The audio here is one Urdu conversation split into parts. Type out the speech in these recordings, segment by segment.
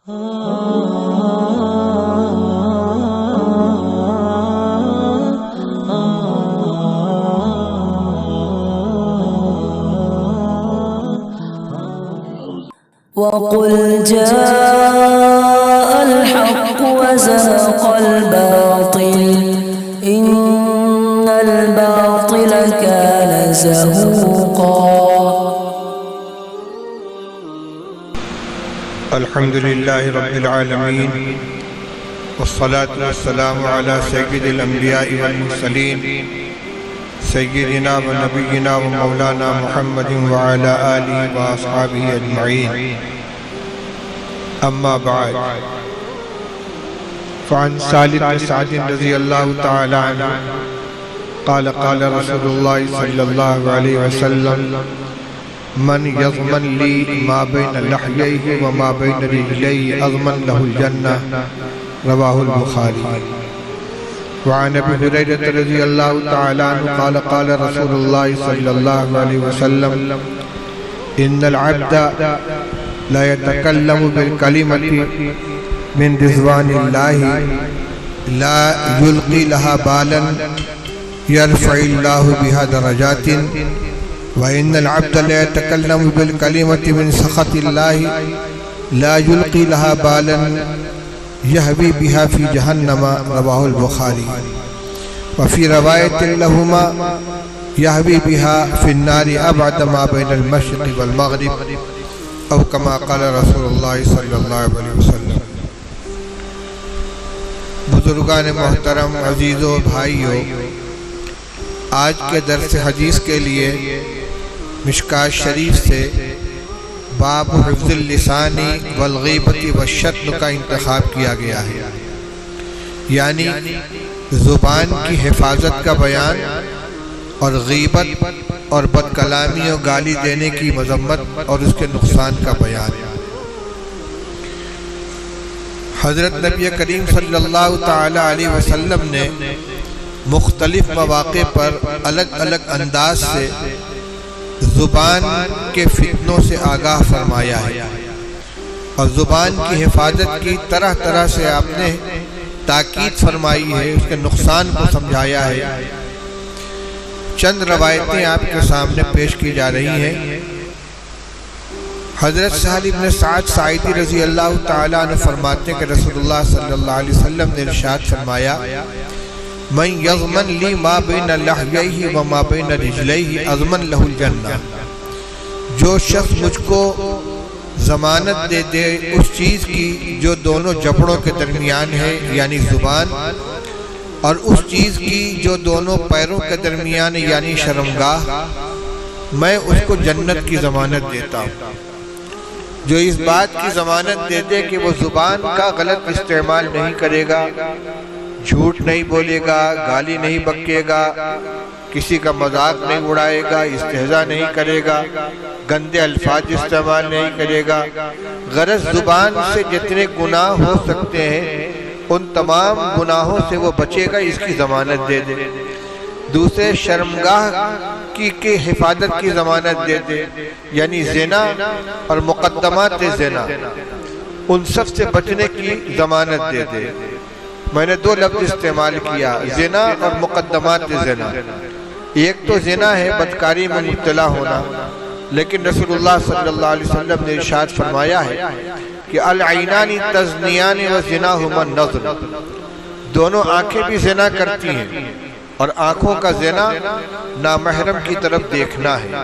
وقل جاء الحق وزهق الباطل إن الباطل كان زهوقا. الحمد لله رب العالمين والصلاة والسلام على سيد الأنبياء والمرسلين سيدنا ونبينا ومولانا محمد وعلى آله وأصحابه أجمعين. أما بعد، فعن سالم بن سعد رضي الله تعالى عنه قال قال رسول الله صلى الله عليه وسلم: من يضمن لي ما بين لحييه وما بين رجليه أضمن له الجنة. رواه البخاري. وعن ابي هريرة رضي الله تعالى عنه قال قال رسول الله صلى الله عليه وسلم: إن العبد لا يتكلم بالكلمة من رضوان الله لا يلقي لها بالا يرفع الله بها درجات، وإن العبد لا يتكلم بالكلمة من سخط الله لا يلقي لها بالا يهوي بها في جهنم. رواه البخاري. وفي رواية لهما: يهوي بها في النار أبعد ما بين المشرق والمغرب، أو كما قال رسول الله صلی اللہ علیہ وسلم. بزرگان محترم، عزیزو، بھائیو، آج کے درس حدیث کے لیے مشکات شریف سے باب حفظ اللسان والغیبت والشتم کا انتخاب کیا گیا ہے، یعنی زبان کی حفاظت کا بیان اور غیبت اور بد کلامی اور گالی دینے کی مذمت اور اس کے نقصان کا بیان. حضرت نبی کریم صلی اللہ تعالی علیہ وسلم نے مختلف مواقع پر الگ الگ انداز سے زبان کے فتنوں سے آگاہ فرمایا ہے، اور زبان کی حفاظت کی طرح طرح سے آپ نے تاکید فرمائی ہے، اس کے نقصان کو سمجھایا ہے. چند روایتیں آپ کے سامنے پیش کی جا رہی ہیں. حضرت سہل بن سعد ساعدی رضی اللہ تعالیٰ عنہ فرماتے ہیں کہ رسول اللہ صلی اللہ علیہ وسلم نے ارشاد فرمایا: من یضمن لی ما بین لحییہ وما بین رجلیہ اضمن لہ الجنہ. جو شخص مجھ کو ضمانت دے دے اس چیز کی جو دونوں جبڑوں کے درمیان ہے، یعنی زبان، اور اس چیز کی جو دونوں پیروں کے درمیان ہے، یعنی شرمگاہ، میں اس کو جنت کی ضمانت دیتا ہوں. جو اس بات کی ضمانت دے دے کہ وہ زبان کا غلط استعمال نہیں کرے گا، جھوٹ نہیں بولے گا، گالی نہیں بکے گا، کسی کا مذاق نہیں اڑائے گا، استہزاء نہیں کرے گا، گندے الفاظ استعمال نہیں کرے گا، غرض زبان سے جتنے گناہ ہو سکتے ہیں ان تمام گناہوں سے وہ بچے گا، اس کی ضمانت دے دے. دوسرے شرمگاہ کی حفاظت کی ضمانت دے دے، یعنی زنا اور مقدمات زنا، ان سب سے بچنے کی ضمانت دے دے. میں نے دو لفظ استعمال کیا، زنا اور مقدمات زنا. ایک تو زنا ہے بدکاری میں مبتلا ہونا، لیکن رسول اللہ صلی اللہ علیہ وسلم نے ارشاد فرمایا ہے کہ العینان تزنیان وزناہما النظر. دونوں آنکھیں بھی زنا کرتی ہیں، اور آنکھوں کا زنا نامحرم کی طرف دیکھنا ہے.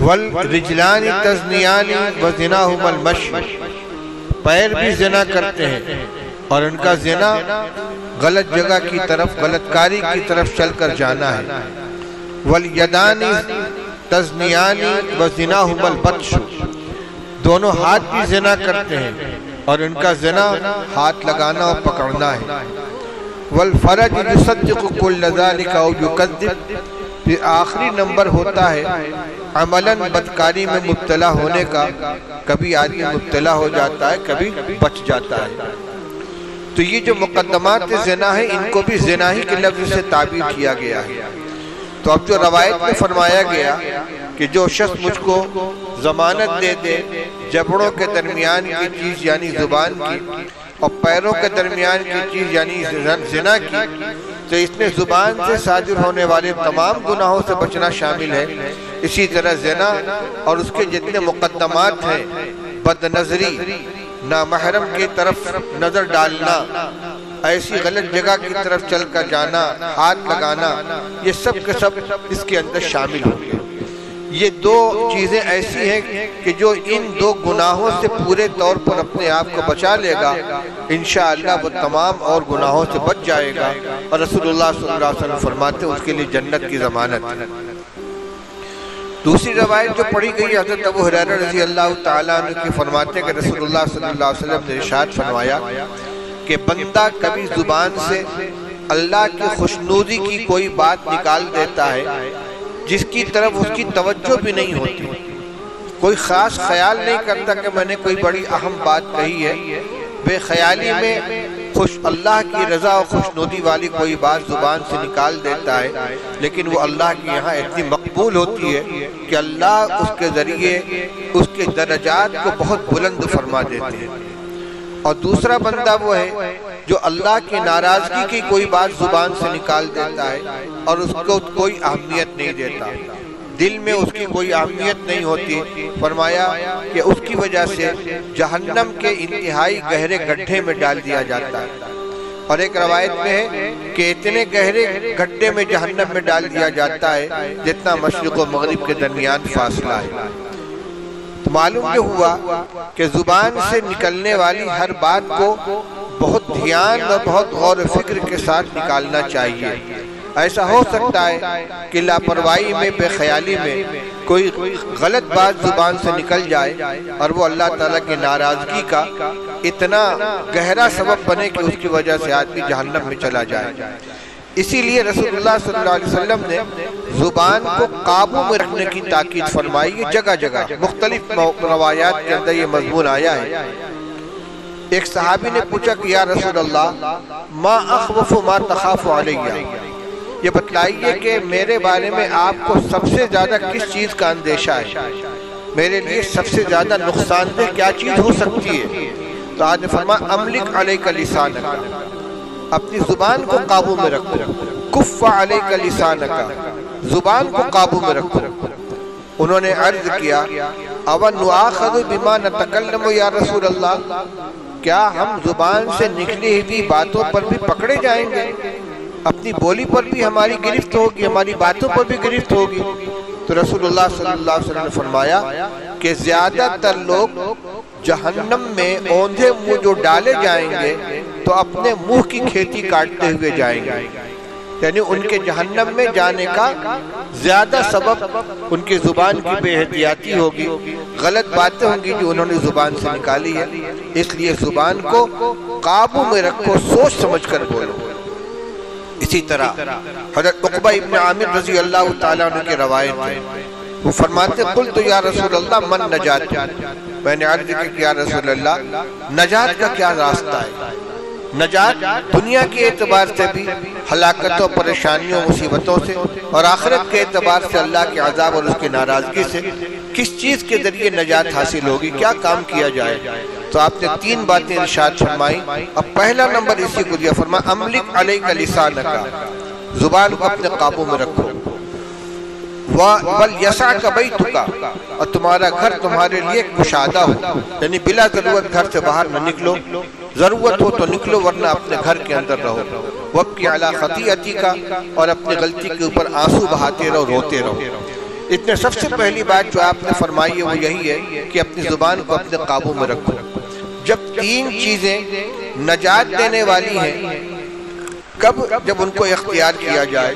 والرجلان تزنیان وزناہما المشی. پیر بھی زنا کرتے ہیں اور ان کا زنا غلط جگہ کی طرف، غلط کاری کی طرف چل کر جانا ہے. والیدان تزنیان وزناہما البطش. دونوں ہاتھ بھی زنا کرتے ہیں اور ان کا زنا ہاتھ لگانا اور پکڑنا ہے. والفرج یصدق کل ذلک او یکذب. پھر آخری نمبر ہوتا ہے عملاً بدکاری میں مبتلا ہونے کا. کبھی آدمی مبتلا ہو جاتا ہے، کبھی بچ جاتا ہے. تو یہ جو مقدمات زنا ہیں ان کو بھی زنا ہی کے لفظ سے تعبیر کیا گیا ہے. تو اب جو روایت میں فرمایا گیا کہ کہ جو شخص مجھ کو ضمانت دے دے جبڑوں کے درمیان کی چیز یعنی زبان کی اور پیروں کے درمیان کی چیز یعنی زنا کی، تو اس میں زبان سے صادر ہونے والے تمام گناہوں سے بچنا شامل ہے۔ اسی طرح زنا اور اس کے جتنے مقدمات ہیں، بد نظری، نامحرم کی طرف نظر ڈالنا، ایسی غلط جگہ کی طرف چل کر جانا، ہاتھ لگانا، یہ سب کے سب اس کے اندر شامل ہوں گے۔ یہ دو چیزیں ایسی ہیں کہ جو ان دو گناہوں سے پورے طور پر اپنے آپ کو بچا لے گا، انشاءاللہ وہ تمام اور گناہوں سے بچ جائے گا، اور رسول اللہ صلی اللہ علیہ وسلم فرماتے ہیں اس کے لیے جنت کی ضمانت۔ دوسری روایت جو پڑھی گئی حضرت ابو ہریرہ رضی اللہ تعالیٰ عنہ کی فرماتے ہیں کہ رسول اللہ صلی اللہ علیہ وسلم نے ارشاد فرمایا کہ بندہ کبھی زبان سے اللہ کی خوشنودی کی کوئی بات نکال دیتا ہے جس کی طرف اس کی توجہ بھی نہیں ہوتی، کوئی خاص خیال نہیں کرتا کہ میں نے کوئی بڑی اہم بات کہی ہے، بے خیالی میں اللہ کی رضا اور خوشنودی والی کوئی بات زبان سے نکال دیتا ہے، لیکن وہ اللہ کے یہاں اتنی مقبول ہوتی ہے کہ اللہ اس کے ذریعے اس کے درجات کو بہت بلند فرما دیتے ہیں۔ اور دوسرا بندہ وہ ہے جو اللہ کی ناراضگی کی کوئی بات زبان سے نکال دیتا ہے اور اس کو کوئی اہمیت نہیں دیتا، دل میں اس کی کوئی اہمیت نہیں ہوتی، فرمایا کہ اس کی وجہ سے جہنم کے انتہائی گہرے گڈھے میں ڈال دیا جاتا ہے۔ اور ایک روایت میں ہے کہ اتنے گہرے گڈھے میں جہنم میں ڈال دیا جاتا ہے جتنا مشرق و مغرب کے درمیان فاصلہ ہے۔ تو معلوم یہ ہوا کہ زبان سے نکلنے والی ہر بات کو بہت دھیان اور بہت غور و فکر کے ساتھ نکالنا چاہیے۔ ایسا ہو سکتا ہے کہ لاپرواہی میں، بے خیالی میں کوئی غلط بات زبان سے نکل جائے اور وہ اللہ تعالیٰ کی ناراضگی کا اتنا گہرا سبب بنے کہ اس کی وجہ سے آدمی جہنم میں چلا جائے۔ اسی لیے رسول اللہ صلی اللہ علیہ وسلم نے زبان کو قابو میں رکھنے کی تاکید فرمائی۔ جگہ جگہ مختلف روایات کے اندر یہ مضمون آیا ہے۔ ایک صحابی نے پوچھا کہ یا رسول اللہ ما اخوف ما تخاف علیہ، یہ بتلائیے کہ میرے بارے میں آپ کو سب سے زیادہ کس چیز کا اندیشہ ہے، میرے لیے سب سے زیادہ نقصان دہ کیا چیز ہو سکتی ہے؟ تو آج نے فرمایا املک علیک لسانک، اپنی زبان کو قابو میں رکھو، کف علیک لسانک، زبان کو قابو میں رکھو۔ انہوں نے عرض کیا او نؤاخذ بما نتکلم یا رسول اللہ، کیا ہم زبان سے نکلی ہوئی باتوں پر بھی پکڑے جائیں گے؟ اپنی بولی پر بھی ہماری گرفت ہوگی، ہماری باتوں پر بھی گرفت ہوگی؟ تو رسول اللہ صلی اللہ علیہ وسلم نے فرمایا کہ زیادہ تر لوگ جہنم میں اوندھے منہ جو ڈالے جائیں گے تو اپنے منہ کی کھیتی کاٹتے ہوئے جائیں گے، یعنی ان کے جہنم میں جانے کا زیادہ سبب ان کی زبان کی بے احتیاطی ہوگی، غلط باتیں ہوں گی جو انہوں نے زبان سے نکالی ہے۔ اس لیے زبان کو قابو میں رکھو، سوچ سمجھ کر بولو۔ اسی طرح حضرت عقبہ ابن عامر رضی اللہ تعالیٰ عنہ کی روایت ہے، وہ فرماتے قلت یا رسول اللہ من نجات، میں نے عرض کی کہ یا رسول اللہ نجات کا کیا راستہ ہے؟ نجات دنیا کے اعتبار سے بھی ہلاکتوں، پریشانیوں، مصیبتوں سے، اور آخرت کے اعتبار سے اللہ کے عذاب اور اس کی ناراضگی سے کس چیز کے ذریعے نجات حاصل ہوگی، کیا کام کیا جائے؟ تو آپ نے تین باتیں ارشاد فرمائی۔ اب پہلا نمبر اسی کو دیا، فرمایا املک علیک لسانک، زبان کو اپنے قابو میں رکھو، وَلْيَسَعْكَ بَيْتُكَ، اور تمہارا گھر تمہارے لیے کشادہ ہو، یعنی بلا ضرورت گھر سے باہر نہ نکلو، ضرورت ہو تو نکلو ورنہ اپنے گھر کے اندر رہو، وَابْكِ عَلَىٰ خَطِيئَتِكَ، اور اپنی غلطی کے اوپر آنسو بہاتے رہو، روتے رہو۔ اتنے سب سے پہلی بات جو آپ نے فرمائی ہے وہ یہی ہے کہ اپنی زبان کو اپنے قابو میں رکھو۔ جب تین چیزیں نجات دینے والی ہیں، کب؟ جب ان کو اختیار کیا جائے،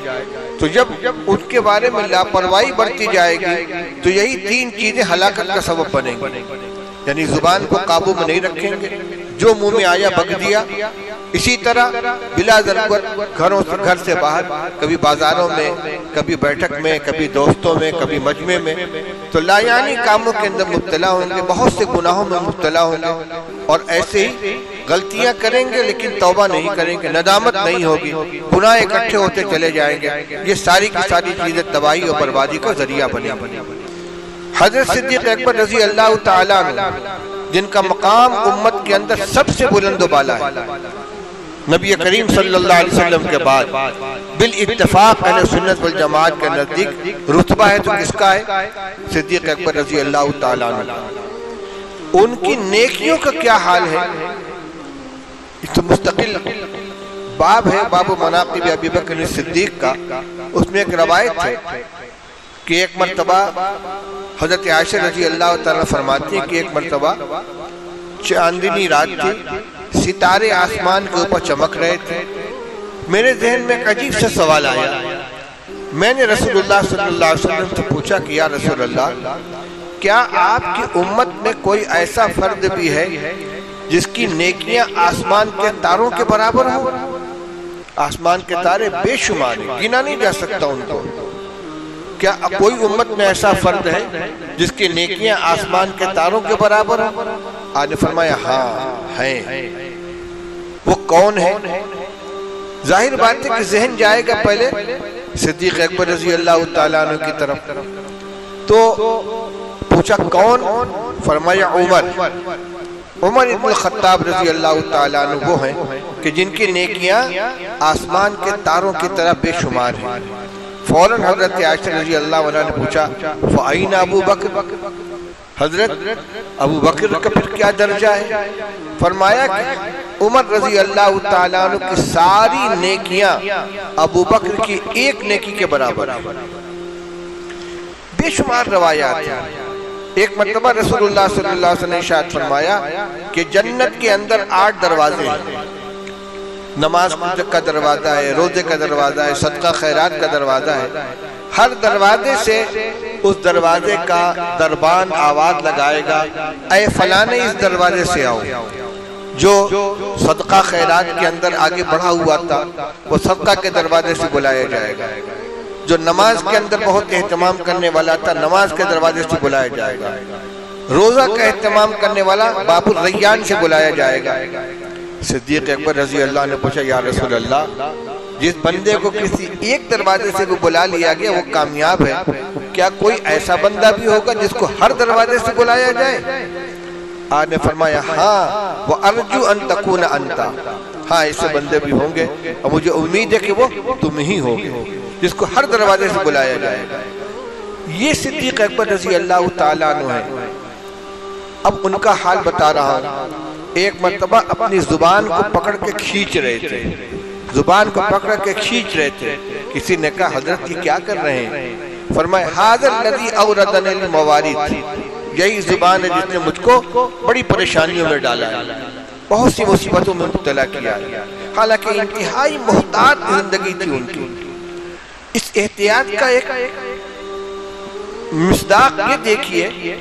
تو جب ان کے بارے میں لاپرواہی برتی جائے گی تو یہی تین چیزیں ہلاکت کا سبب بنیں گی، یعنی زبان کو قابو میں نہیں رکھیں گے، جو منہ میں آیا بک دیا۔ اسی طرح بلا ضرورت گھر سے باہر، کبھی بازاروں میں، کبھی بیٹھک میں، کبھی دوستوں میں، کبھی مجمع میں، تو لا یعنی کاموں کے اندر مبتلا ہوں گے، بہت سے گناہوں میں مبتلا ہوں گے، اور ایسے ہی غلطیاں کریں گے لیکن توبہ نہیں کریں گے، ندامت نہیں ہوگی، گناہ اکٹھے ہوتے چلے جائیں گے۔ یہ ساری کی ساری چیزیں تباہی اور بربادی کا ذریعہ بنے گی۔ حضرت صدیق اکبر رضی اللہ تعالیٰ عنہ جن کا مقام امت کے اندر سب سے بلند و بالا ہے، نبی کریم صلی اللہ علیہ وسلم کے بعد بالاتفاق اہل سنت والجماعت کے نزدیک رتبہ ہے تو کس کا ہے؟ صدیق اکبر رضی اللہ تعالیٰ عنہ۔ ان کی نیکیوں کا کیا حال ہے؟ اس تو مستقل باب ہے، باب مناقب ابی بکر صدیق کا۔ اس میں ایک روایت ہے کہ ایک مرتبہ حضرت عائشہ رضی اللہ تعالیٰ فرماتی ہے کہ ایک مرتبہ چاندنی رات تھی، ستارے آسمان کے اوپر چمک رہے تھے، میرے ذہن میں ایک عجیب سے سوال آیا۔ میں نے رسول اللہ صلی اللہ علیہ وسلم سے پوچھا کہ یا رسول اللہ، کیا آپ کی امت میں کوئی ایسا فرد بھی ہے جس کی نیکیاں آسمان کے تاروں کے برابر ہوں؟ آسمان کے تارے بے شمار ہیں، گنا نہیں جا سکتا ان کو۔ کیا کوئی امت میں ایسا فرد ہے جس کی نیکیاں آسمان کے تاروں کے برابر ہیں؟ آپ نے فرمایا ہاں ہیں۔ وہ کون ہے؟ ظاہر بات ہے کہ ذہن جائے گا پہلے صدیق اکبر رضی اللہ تعالیٰ عنہ کی طرف۔ تو پوچھا کون؟ فرمایا عمر ابن الخطاب رضی اللہ تعالیٰ عنہ وہ ہیں کہ جن کی نیکیاں آسمان کے تاروں کی طرح بے شمار ہیں۔ فوراً حضرت عائشہ رضی اللہ عنہ نے پوچھا فَأَيْنَ ابو بکر؟ حضرت ابو بکر کا پھر کیا درجہ ہے؟ فرمایا کہ عمر رضی اللہ تعالیٰ عنہ کی ساری نیکیاں ابو بکر کی ایک نیکی کے برابر ہیں۔ بے شمار روایات ہیں۔ ایک مرتبہ رسول اللہ صلی اللہ علیہ وسلم نے ارشاد فرمایا کہ جنت کے اندر 8 دروازے ہیں۔ نماز کا دروازہ ہے، روزے کا دروازہ ہے، صدقہ خیرات کا دروازہ ہے۔ ہر دروازے سے اس دروازے کا دربان آواز لگائے گا اے فلانے اس دروازے سے آؤ۔ جو صدقہ خیرات کے اندر آگے بڑھا ہوا تھا وہ صدقہ کے دروازے سے بلایا جائے گا۔ جو نماز کے اندر بہت اہتمام کرنے والا تھا نماز کے دروازے سے بلایا جائے گا۔ روزہ کا اہتمام کرنے والا باب الریان سے بلایا جائے گا۔ صدیق اکبر رضی اللہ نے پوچھا یا رسول اللہ، جس بندے کو کسی ایک دروازے سے بھی بلا لیا گیا وہ کامیاب ہے، کیا کوئی ایسا بندہ بھی ہوگا جس کو ہر دروازے سے بلایا جائے؟ آپ نے فرمایا ہاں وَأَرْجُ أَن تَكُونَ أَنْتَ، ہاں ایسے بندے بھی ہوں گے اور مجھے امید ہے کہ وہ تم ہی ہوگے جس کو ہر دروازے سے بلایا جائے گا۔ یہ صدیق اکبر رضی اللہ تعالیٰ عنہ ہے۔ اب ان کا حال بتا رہا ہوں۔ ایک مرتبہ اپنی زبان کو پکڑ کے کھینچ رہے تھے، زبان کو پکڑ کے کھینچ رہے تھے۔ کسی نے کہا حضرت یہ کیا کر رہے ہیں؟ فرمایا هَذَا الَّذِي أَوْرَدَنِ الْمَوَارِثِ، یہی زبان ہے جس نے مجھ کو بڑی پریشانیوں میں ڈالا ہے، بہت سی مصیبتوں میں مبتلا کیا ہے۔ حالانکہ انتہائی محتاط زندگی تھی ان کی۔ اس احتیاط کا ایک مصداق یہ دیکھیے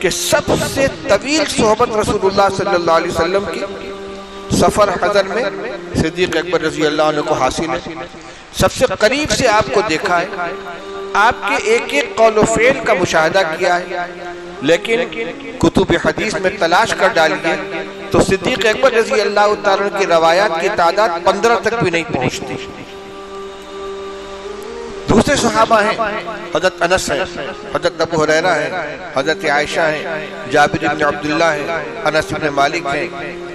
کہ سب سے طویل صحبت رسول اللہ صلی اللہ علیہ وسلم کی سفر حضر میں صدیق اکبر رضی اللہ عنہ کو حاصل ہے۔ سب سے قریب سے آپ کو دیکھا ہے، آپ کے ایک ایک قول و فعل کا مشاہدہ کیا ہے، لیکن کتب حدیث میں تلاش کر ڈالیے تو صدیق اکبر رضی اللہ تعالیٰ کی روایات کی تعداد 15 تک بھی نہیں پہنچتی۔ دوسرے صحابہ ہیں، حضرت انس ہیں، حضرت ابو ہریرہ ہیں، حضرت عائشہ ہیں، جابر بن عبداللہ ہیں، انس بن مالک ہیں،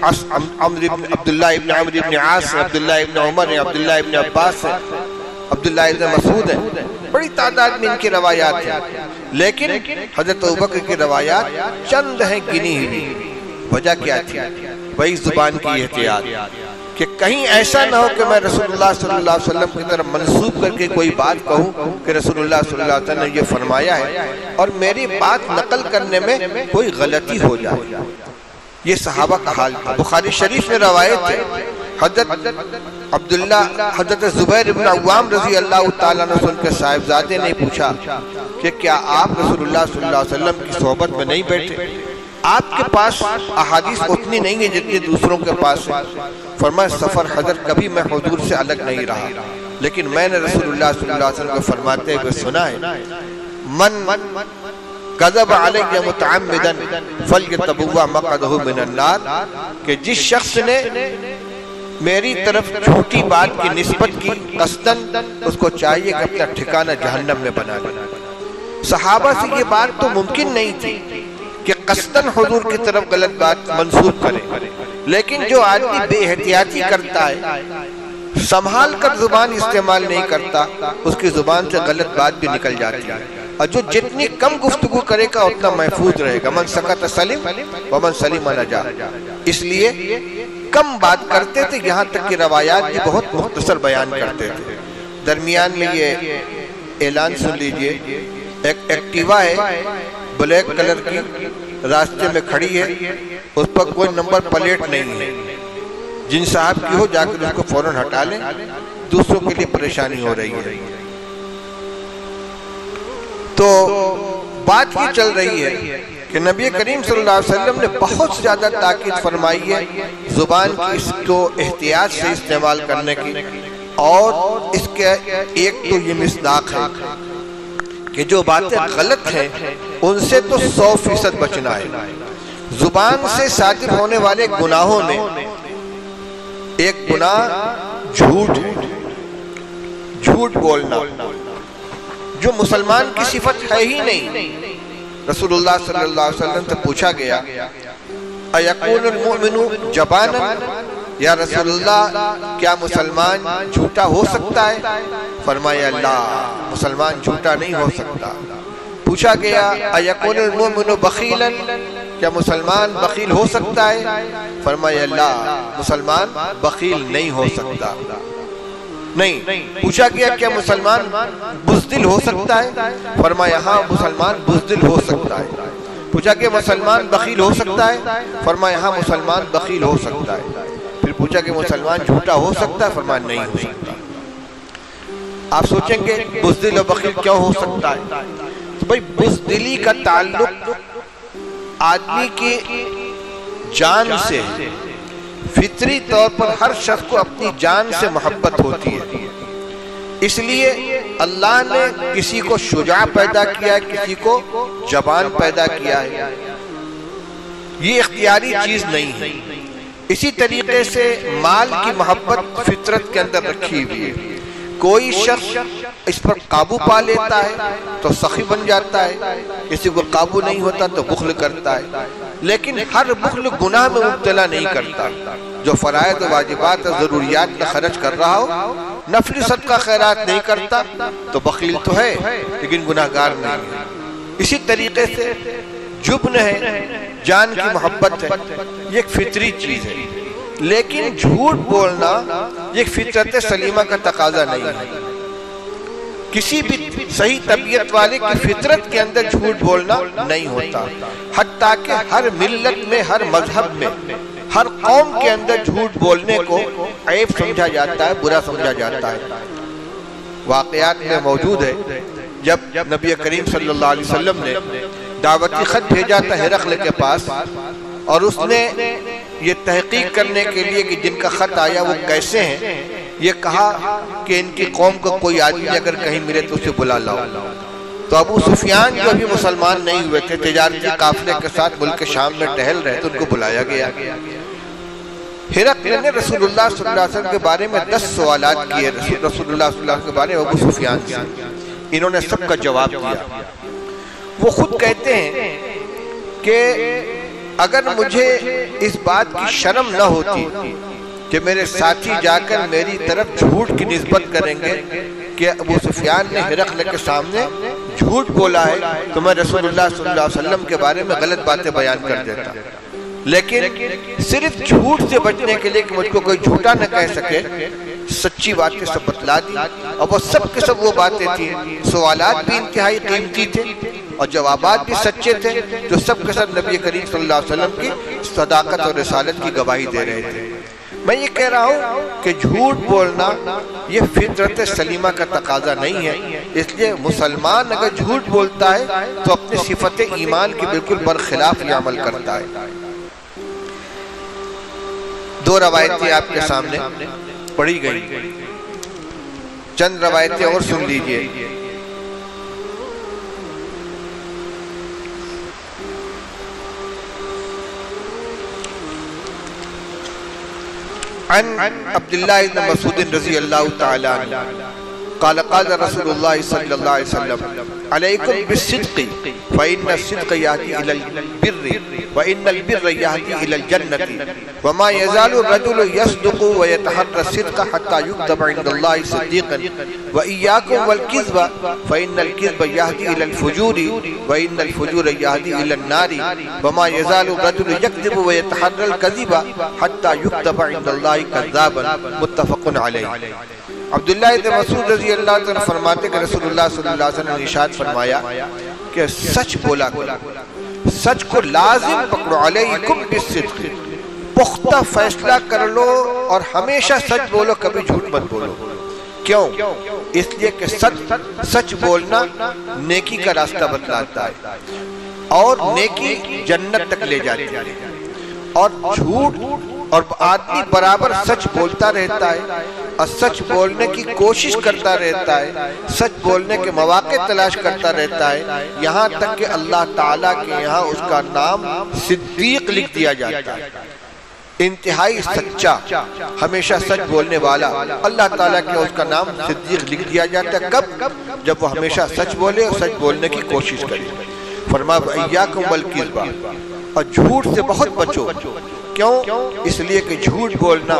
عبداللہ ابن عمرو ابن عاص ہیں، عبداللہ ابن عمر ہیں، عبداللہ ابن عباس ہیں، عبداللہ ابن مسعود ہیں۔ بڑی تعداد میں ان کی روایات ہیں، لیکن حضرت ابوبکر کی روایات چند ہیں گنی ہوئی۔ وجہ کیا تھی؟ وہی زبان کی احتیاط کہ کہیں ایسا نہ ہو کہ میں رسول اللہ صلی اللہ علیہ وسلم کی طرف منسوب کر کے کوئی بات کہوں کہ رسول اللہ صلی اللہ علیہ وسلم نے یہ فرمایا ہے اور میری بات نقل کرنے میں کوئی غلطی ہو جائے۔ یہ صحابہ کا حال تھا۔ بخاری شریف میں روایت ہے، حضرت زبیر بن عوام رضی اللہ تعالیٰ عنہ ان کے صاحبزادے نے پوچھا کہ کیا آپ رسول اللہ صلی اللہ علیہ وسلم کی صحبت میں نہیں بیٹھے؟ آپ کے پاس احادیث اتنی نہیں ہے جتنی دوسروں کے پاس ہے۔ فرمایا سفر حضر کبھی میں حضور سے الگ نہیں رہا، لیکن میں نے رسول اللہ صلی اللہ علیہ وسلم کو فرماتے ہوئے سنا ہے من کذب علی متعمدا فلیتبوأ مقعدہ من النار، کہ جس شخص نے میری طرف جھوٹی بات کی نسبت کی قصداً، اس کو چاہیے کہ اپنا ٹھکانہ جہنم میں بنا لے۔ صحابہ سے یہ بات تو ممکن نہیں تھی کہ قصداً حضور کی طرف غلط بات منسوب کرے، لیکن جو آدمی بے احتیاطی کرتا ہے، سنبھال کر زبان استعمال نہیں کرتا، اس کی زبان سے غلط بات بھی نکل جاتی ہے، اور جو جتنی کم گفتگو کرے گا اتنا محفوظ رہے گا۔ من سکت سلم ومن سلم نجا۔ اس لیے کم بات کرتے تھے، یہاں تک کہ روایات بھی بہت مختصر بیان کرتے تھے۔ درمیان میں یہ اعلان سن لیجئے، ایک ایکٹیوا ہے بلیک کلر کی، راستے میں کھڑی ہے، اس پر کوئی نمبر پلیٹ نہیں ہے، جن صاحب کی ہو جا کر اس کو فوراً ہٹا لیں، دوسروں کے لیے پریشانی ہو رہی ہے۔ تو بات یہ چل رہی ہے کہ نبی کریم صلی اللہ علیہ وسلم نے بہت زیادہ تاکید فرمائی ہے زبان کی اس کو احتیاط سے استعمال کرنے کی، اور اس کے ایک تو یہ مصداق ہے کہ جو باتیں غلط ہیں ان سے تو 100% بچنا ہے۔ زبان سے صادر ہونے والے گناہوں میں ایک گناہ جھوٹ ہے، جھوٹ بولنا، جو مسلمان کی صفت ہے ہی نہیں۔ رسول اللہ صلی اللہ علیہ وسلم سے پوچھا گیا اَيَقُولُ الْمُؤْمِنُ جَبَانًا، یا رسول اللہ کیا مسلمان جھوٹا ہو سکتا ہے؟ فرمایا لا، مسلمان جھوٹا نہیں ہو سکتا۔ پوچھا گیا اَيَقُولُ الْمُؤْمِنُ بَخِيلًا، کیا مسلمان بخیل ہو سکتا ہے؟ فرمایا لا، مسلمان بخیل نہیں ہو سکتا۔ نہیں۔ پوچھا گیا کیا مسلمان بزدل ہو سکتا ہے؟ فرمایا ہاں، مسلمان بزدل ہو سکتا ہے۔ پوچھا کہ مسلمان بخیل ہو سکتا ہے؟ فرمایا ہاں، مسلمان بخیل ہو سکتا ہے۔ پھر پوچھا کہ مسلمان جھوٹا ہو سکتا ہے؟ فرمایا نہیں ہو سکتا۔ آپ سوچیں گے بزدل اور بخیل کیوں ہو سکتا ہے؟ تو بھئی بزدلی کا تعلق آدمی کی جان سے، فطری طور پر ہر شخص کو اپنی جان سے محبت ہوتی ہے، اس لیے اللہ نے کسی کو شجاع پیدا کیا ہے، کسی کو جبان پیدا کیا ہے، یہ اختیاری چیز نہیں ہے۔ اسی طریقے سے مال کی محبت فطرت کے اندر رکھی ہوئی ہے، کوئی شخص اس پر قابو پا لیتا ہے تو سخی بن جاتا ہے، کسی کو قابو نہیں ہوتا تو بخل کرتا ہے، لیکن ہر بخل گناہ میں مبتلا نہیں کرتا۔ جو فرائض و واجبات اور ضروریات کا خرچ کر رہا ہو، نفلی صدقہ خیرات نہیں کرتا تو بخیل تو ہے لیکن گناہگار نہیں ہے۔ اسی طریقے سے جبن ہے، جان کی محبت ہے، یہ ایک فطری چیز ہے، لیکن جھوٹ بولنا یہ فطرت سلیمہ کا تقاضا نہیں ہے۔ کسی بھی صحیح طبیعت والے کی فطرت کے اندر جھوٹ بولنا نہیں ہوتا، حتیٰ کہ ہر ملت میں، ہر مذہب میں، ہر قوم کے اندر جھوٹ بولنے کو عیب سمجھا جاتا ہے، برا سمجھا جاتا ہے۔ واقعات میں موجود ہے جب نبی کریم صلی اللہ علیہ وسلم نے دعوتی خط بھیجا تھا ہرقل کے پاس، اور اس نے یہ تحقیق کرنے کے لیے کہ جن کا خط آیا وہ کیسے ہیں، یہ کہا کہ ان کی قوم کو کوئی آدمی اگر کہیں ملے تو اسے بلا لاؤ۔ تو ابو سفیان جو ابھی مسلمان نہیں ہوئے تھے، تجارتی قافلے کے ساتھ ملک شام میں ٹہل رہے تھے، ان کو بلایا گیا۔ ہرقل نے رسول اللہ صلی اللہ علیہ وسلم کے بارے میں 10 سوالات کیے، رسول اللہ صلی اللہ علیہ وسلم کے بارے میں ابو سفیان سے، انہوں نے سب کا جواب دیا۔ وہ خود کہتے ہیں کہ اگر مجھے اس بات کی شرم نہ ہوتی کہ میرے ساتھی جا کر میری طرف جھوٹ کی نسبت کریں گے کہ ابو سفیان نے ہرقل کے سامنے جھوٹ بولا ہے، تو میں رسول اللہ صلی اللہ علیہ وسلم کے بارے میں غلط باتیں بیان کر دیتا، لیکن صرف جھوٹ سے بچنے کے لیے کہ مجھ کو کوئی جھوٹا نہ کہہ سکے، سچی باتیں سب بتلا دی، اور وہ سب کے سب وہ باتیں تھیں، سوالات بھی انتہائی قیمتی تھے اور جوابات بھی سچے تھے، جو سب کے سب نبی کریم صلی اللہ علیہ وسلم کی صداقت اور رسالت کی گواہی دے رہے تھے۔ میں یہ کہہ رہا ہوں کہ جھوٹ بولنا یہ فطرت سلیمہ کا تقاضا نہیں ہے، اس لیے مسلمان اگر جھوٹ بولتا ہے تو اپنی صفت ایمان کی بالکل برخلاف یہ عمل کرتا ہے۔ 2 روایتیں آپ کے سامنے پڑھی گئی، چند روایتیں اور سن لیجئے۔ عن عبداللہ بن مسعود رضی اللہ تعالی عنہ قال قال رسول اللہ صلی اللہ علیہ وسلم علیکم بالصدق فإن الصدق يهدي إلى البر وإن البر يهدي إلى الجنة وما يزال الرجل يصدق ويتحرى الصدق حتى يكتب عند الله صديقا وإياكم والكذب فإن الكذب يهدي إلى الفجور وإن الفجور يهدي إلى النار وما يزال الرجل يكذب ويتحرى الكذب حتى يكتب عند الله كذابا متفق علیہ۔ عبداللہ ابن مسعود رضی اللہ عنہ فرماتے کہ رسول اللہ صلی اللہ علیہ وسلم نے ارشاد فرمایا کہ سچ بولا کرو، سچ کو لازم پکڑو، علیکم بالصدق، پختہ فیصلہ کر لو اور ہمیشہ سچ بولو، کبھی جھوٹ مت بولو۔ کیوں؟ اس لیے کہ سچ بولنا نیکی کا راستہ بتلاتا ہے اور نیکی جنت تک لے جاتی ہے، اور جھوٹ اور آدمی برابر سچ بولتا رہتا ہے اور سچ بولنے کی کوشش کرتا رہتا ہے، سچ بولنے کے مواقع تلاش کرتا رہتا ہے، یہاں تک کہ اللہ تعالیٰ کے یہاں اس کا نام صدیق لکھ دیا جاتا ہے، انتہائی سچا، ہمیشہ سچ بولنے والا، اللہ تعالیٰ کے اس کا نام صدیق لکھ دیا جاتا ہے۔ کب؟ جب وہ ہمیشہ سچ بولے اور سچ بولنے کی کوشش کرے۔ فرمایا ایاکم والکذب، اور جھوٹ سے بہت بچو۔ کیوں؟ اس لیے کہ جھوٹ بولنا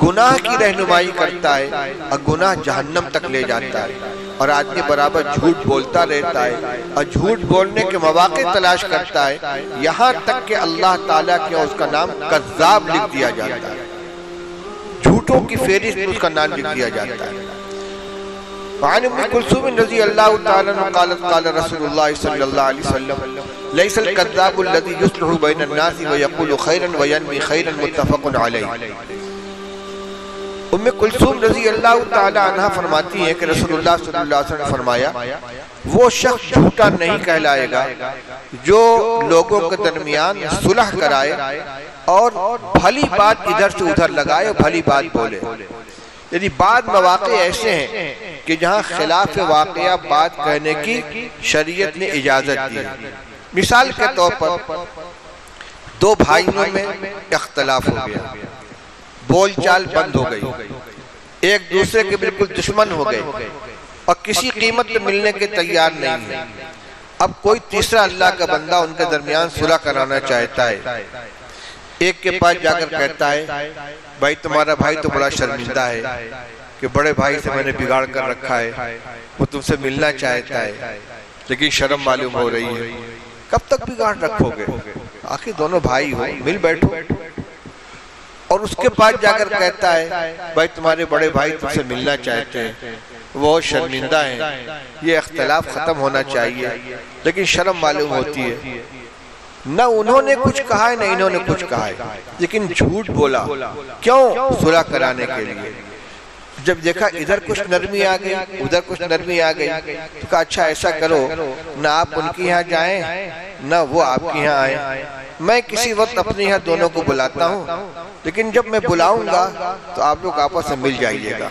گناہ کی رہنمائی کرتا ہے اور گناہ جہنم تک لے جاتا ہے، اور آدمی برابر جھوٹ بولتا رہتا ہے اور جھوٹ بولنے کے مواقع تلاش کرتا ہے، یہاں تک کہ اللہ تعالیٰ کے اس کا نام کذاب لکھ دیا جاتا ہے، جھوٹوں کی فہرست میں اس کا نام لکھ دیا جاتا ہے۔ وعن ام کلثوم رضی اللہ تعالی عنہ قالت قال رسول اللہ صلی اللہ علیہ وسلم لیس الكذاب الذي يصلح بين الناس ويقول خيرا وينمي خيرا متفق علیہ۔ ام کلثوم رضی اللہ تعالی عنہ فرماتی ہیں کہ رسول اللہ صلی اللہ علیہ وسلم نے فرمایا وہ شخص جھوٹا نہیں کہلائے گا جو لوگوں کے درمیان صلح کرائے اور بھلی بات ادھر سے ادھر لگائے اور بھلی بات بولے۔ یعنی بعض مواقع ایسے ہیں کہ جہاں خلاف واقعہ بات کہنے کی شریعت نے اجازت دی ہے۔ مثال کے طور پر دو بھائیوں میں اختلاف ہو گیا، بول چال بند ہو گئی، ایک دوسرے کے بالکل دشمن ہو گئے اور کسی قیمت پہ ملنے کے تیار نہیں ہے۔ اب کوئی تیسرا اللہ کا بندہ ان کے درمیان صلح کرانا چاہتا ہے، ایک کے پاس جا کر کہتا ہے بھائی تمہارا بھائی تو بڑا شرمندہ ہے کہ بڑے بھائی سے میں نے بگاڑ کر رکھا ہے، وہ تم سے ملنا چاہتا ہے لیکن شرم معلوم ہو رہی ہے۔ کب تک بگاڑ رکھو گے؟ آخر دونوں بھائی ہو، مل بیٹھو۔ اور اس کے پاس جا کر کہتا ہے بھائی تمہارے بڑے بھائی تم سے ملنا چاہتے ہیں، وہ شرمندہ ہیں، یہ اختلاف ختم ہونا چاہیے لیکن شرم معلوم ہوتی ہے۔ نہ انہوں نے کچھ کہا ہے نہ انہوں نے کچھ کہا ہے، لیکن جھوٹ بولا۔ کیوں؟ صلح کرانے کے لیے۔ جب دیکھا ادھر کچھ نرمی آ گئی ادھر کچھ نرمی آ گئی تو کہا اچھا ایسا کرو نہ آپ ان کی یہاں جائیں نہ وہ آپ کی یہاں آئیں، میں کسی وقت اپنے یہاں دونوں کو بلاتا ہوں، لیکن جب میں بلاؤں گا تو آپ لوگ آپس میں مل جائیے گا۔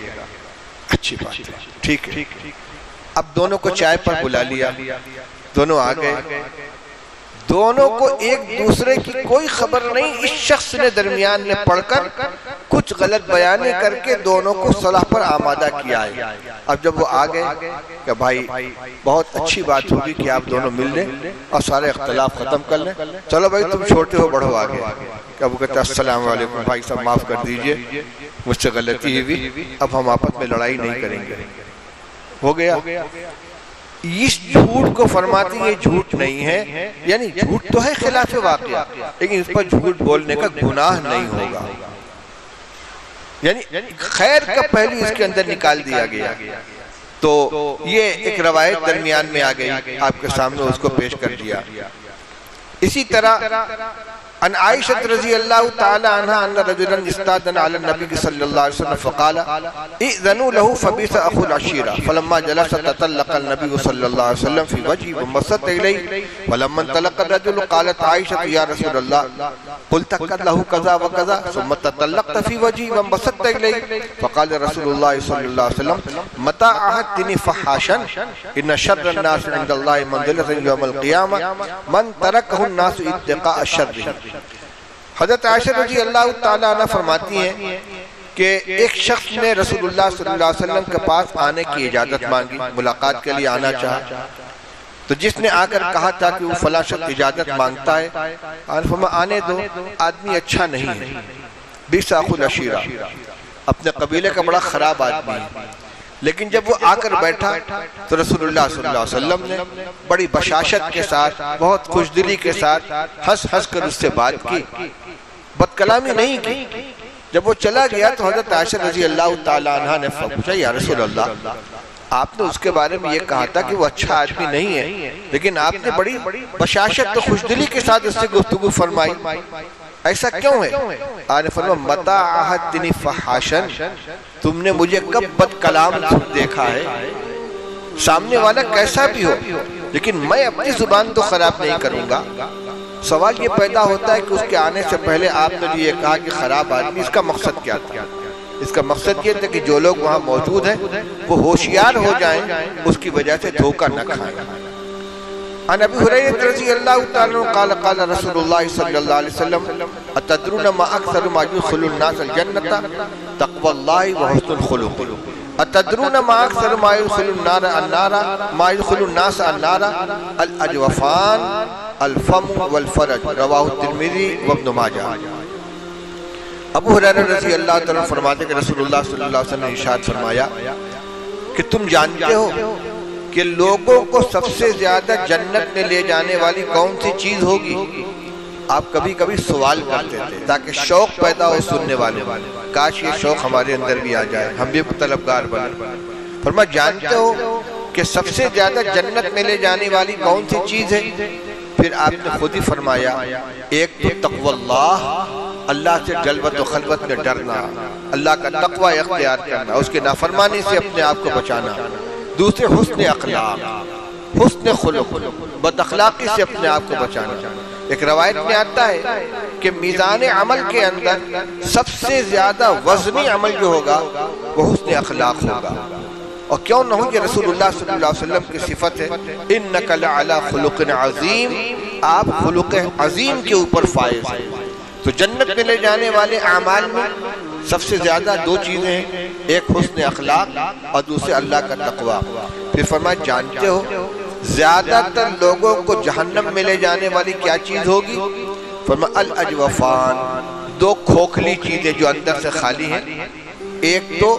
اچھی بات ہے، ٹھیک ہے۔ اب دونوں کو چائے پر بلا لیا، دونوں آ گئے، دونوں کو ایک دوسرے کی کوئی خبر نہیں، اس شخص نے درمیان میں پڑھ کر کچھ غلط بیانیں کر کے دونوں کو صلح پر آمادہ کیا ہے۔ اب جب وہ آگئے کہ بھائی بہت اچھی بات ہوگی کہ آپ دونوں مل لیں اور سارے اختلاف ختم کر لیں، چلو بھائی تم چھوٹے ہو بڑھو آگے۔ کہ وہ کہتا ہے السلام علیکم بھائی صاحب معاف کر دیجئے، مجھ سے غلطی ہوئی، اب ہم آپس میں لڑائی نہیں کریں گے۔ ہو گیا۔ اس جھوٹ کو فرماتی یہ جھوٹ نہیں ہے، یعنی جھوٹ تو ہے خلاف واقعہ لیکن اس پر جھوٹ بولنے کا گناہ نہیں ہوگا، یعنی خیر کا پہلو اس کے اندر نکال دیا گیا۔ تو یہ ایک روایت درمیان میں آ گئی، آپ کے سامنے اس کو پیش کر دیا۔ اسی طرح عن عائشہ رضی اللہ تعالی عنہ ان رجلا استاذن علی النبی صلی اللہ علیہ وسلم فقال اذنوا له فبئس اخو العشیرہ فلما جلس تطلق النبی صلی اللہ علیہ وسلم في وجهه ومسط الیہ ولما انطلق الرجل قالت عائشہ یا رسول اللہ قلت له كذا وكذا ثم تطلقت في وجهه ومسط الیہ فقال رسول اللہ صلی اللہ علیہ وسلم متى عهدتني فحاشا ان شر الناس عند الله منزلة يوم القيامة من تركه الناس اتقاء الشر۔ حضرت عائشہ رضی اللہ تعالیٰ عنہ فرماتی ہیں کہ ایک شخص نے رسول اللہ صلی اللہ علیہ وسلم کے پاس آنے کی اجازت مانگی، ملاقات کے لیے آنا چاہا، تو جس نے آ کر کہا تھا کہ وہ فلاں شخص اجازت مانگتا ہے، آنے دو، آدمی اچھا نہیں ہے، بئس اخو العشیرہ، اپنے قبیلے کا بڑا خراب آدمی ہے۔ لیکن جب وہ آ کر بیٹھا تو رسول اللہ صلی اللہ علیہ وسلم نے بڑی بشاشت کے ساتھ، بہت خوشدلی کے ساتھ ہنس ہنس کر اس سے بات کی، بد کلامی نہیں کی۔ جب وہ چلا گیا تو حضرت عائشہ رضی اللہ تعالیٰ عنہ نے پوچھا، یا رسول اللہ، آپ نے اس کے بارے میں یہ کہا تھا کہ وہ اچھا آدمی نہیں ہے، لیکن آپ نے بڑی بشاشت اور خوشدلی کے ساتھ اس سے گفتگو فرمائی، ایسا کیوں ہے؟ آپ نے فرمایا، متى عاهدتنی فحاشا، تم نے مجھے کب بد کلام دیکھا ہے؟ سامنے والا کیسا بھی ہو، لیکن میں اپنی زبان تو خراب نہیں کروں گا۔ سوال یہ پیدا ہوتا ہے کہ اس کے آنے سے پہلے آپ نے یہ کہا کہ خراب آدمی، اس کا مقصد کیا تھا؟ اس کا مقصد یہ تھا کہ جو لوگ وہاں موجود ہیں وہ ہوشیار ہو جائیں، اس کی وجہ سے دھوکہ نہ کھائیں۔ عن ابی ہریرہ رضی اللہ تعالی عنہ قال قال رسول اللہ صلی اللہ علیہ وسلم، اتدرون ما اکثر ما يدخل الناس الجنۃ تقوی اللہ وحسن الخلق، اتدرون ما اکثر ما يدخل الناس النار الاجوفان الفم والفرج، رواہ الترمذی وابن ماجہ۔ ابو ہریرہ رضی اللہ تعالیٰ فرماتے کہ رسول اللہ صلی اللہ علیہ وسلم نے ارشاد فرمایا کہ تم جانتے ہو کہ لوگوں کو سب سے زیادہ جنت میں لے جانے والی کون سی چیز ہوگی؟ آپ کبھی کبھی سوال کرتے تھے تاکہ شوق پیدا ہو سننے والے، کاش یہ شوق ہمارے اندر بھی آ جائے، ہم بھی طلبگار بنے۔ فرمایا جانتے ہو کہ سب سے زیادہ جنت میں لے جانے والی کون سی چیز ہے؟ پھر آپ نے خود ہی فرمایا، ایک تو تقوی اللہ سے جلوت و خلوت میں ڈرنا، اللہ کا تقوی اختیار کرنا، اس کے نافرمانی سے اپنے آپ کو بچانا۔ دوسرے حسن اخلاق، حسن خلق، بد اخلاقی سے اپنے آپ کو بچانا۔ ایک روایت میں آتا ہے کہ میزان عمل کے اندر سب سے زیادہ وزنی عمل جو ہوگا وہ حسن اخلاق ہوگا، اور کیوں نہ ہو، یہ رسول اللہ صلی اللہ علیہ وسلم کی صفت ہے، انک لعلی خلق عظیم، آپ خلق عظیم کے اوپر فائز ہیں۔ تو جنت میں لے جانے والے اعمال میں سب سے زیادہ دو چیزیں ہیں، ایک حسن اخلاق اور دوسرے اللہ کا تقوی۔ پھر فرمایا جانتے ہو زیادہ تر لوگوں کو جہنم میں لے جانے والی کیا چیز ہوگی؟ فرمایا الاجوفان، دو کھوکھلی چیزیں جو اندر سے خالی ہیں، ایک تو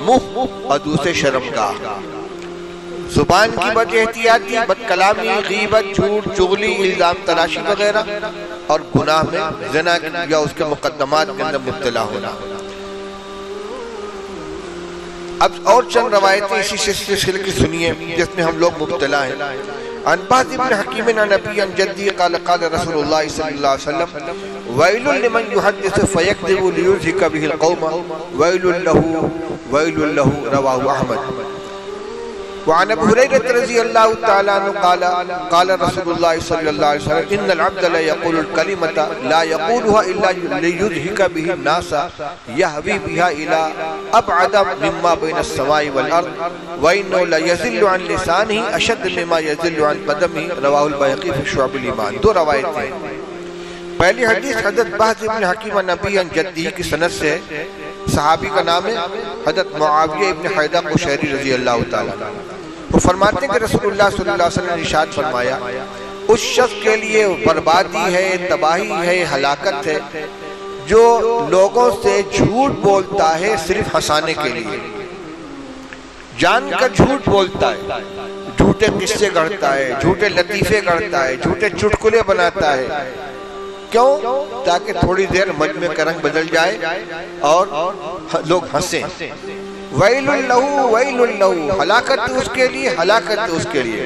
منہ اور دوسرے شرمگاہ، زبان کی بد احتیاطی، بد کلامی، غیبت، جھوٹ، چغلی، الزام تراشی وغیرہ، اور گناہ میں زنا یا اس کے مقدمات کے اندر مبتلا ہونا۔ اب اور چند روایتیں اسی سلسلے کی سنیے جس میں ہم لوگ مبتلا ہیں۔ عن بعض ابن حکیم عن نبی عن جدی قال قال رسول اللہ صلی اللہ علیہ وسلم، ویل لمن یحدث فیکذب لیضحک به القوم ویل له رواہ احمد۔ وعن ابي هريرة رضي الله تعالى عنه قال قال رسول الله صلى الله عليه وسلم، ان العبد لا يقول الكلمة لا يقولها الا ليضحك به الناس يهوي بها الى ابعد مما بين السماء والارض وانه لا يزل عن لسانه اشد مما يزل عن قدمه، رواه البيهقي في شعب الايمان۔ دو روایتیں، پہلی حدیث حضرت بحث ابن حکیم نبی عن جدی کی سند سے، صحابی کا نام ہے حضرت معاویہ ابن حیدہ قشیری رضی اللہ تعالیٰ عنہ۔ وہ فرماتے ہیں کہ رسول اللہ صلی اللہ علیہ وسلم نے ارشاد فرمایا، اس شخص کے لیے بربادی ہے، تباہی ہے، ہلاکت ہے جو لوگوں سے جھوٹ بولتا ہے صرف ہنسانے کے لیے، جان کر جھوٹ بولتا ہے، جھوٹے قصے گڑھتا ہے، جھوٹے لطیفے گڑھتا ہے، جھوٹے چٹکلے بناتا ہے، کیوں؟ تاکہ تھوڑی دیر مجمع کا رنگ بدل جائے اور لوگ ہنسیں۔ ویل لہو ویل لہو، ہلاکت اس کے لیے، ہلاکت اس کے لیے۔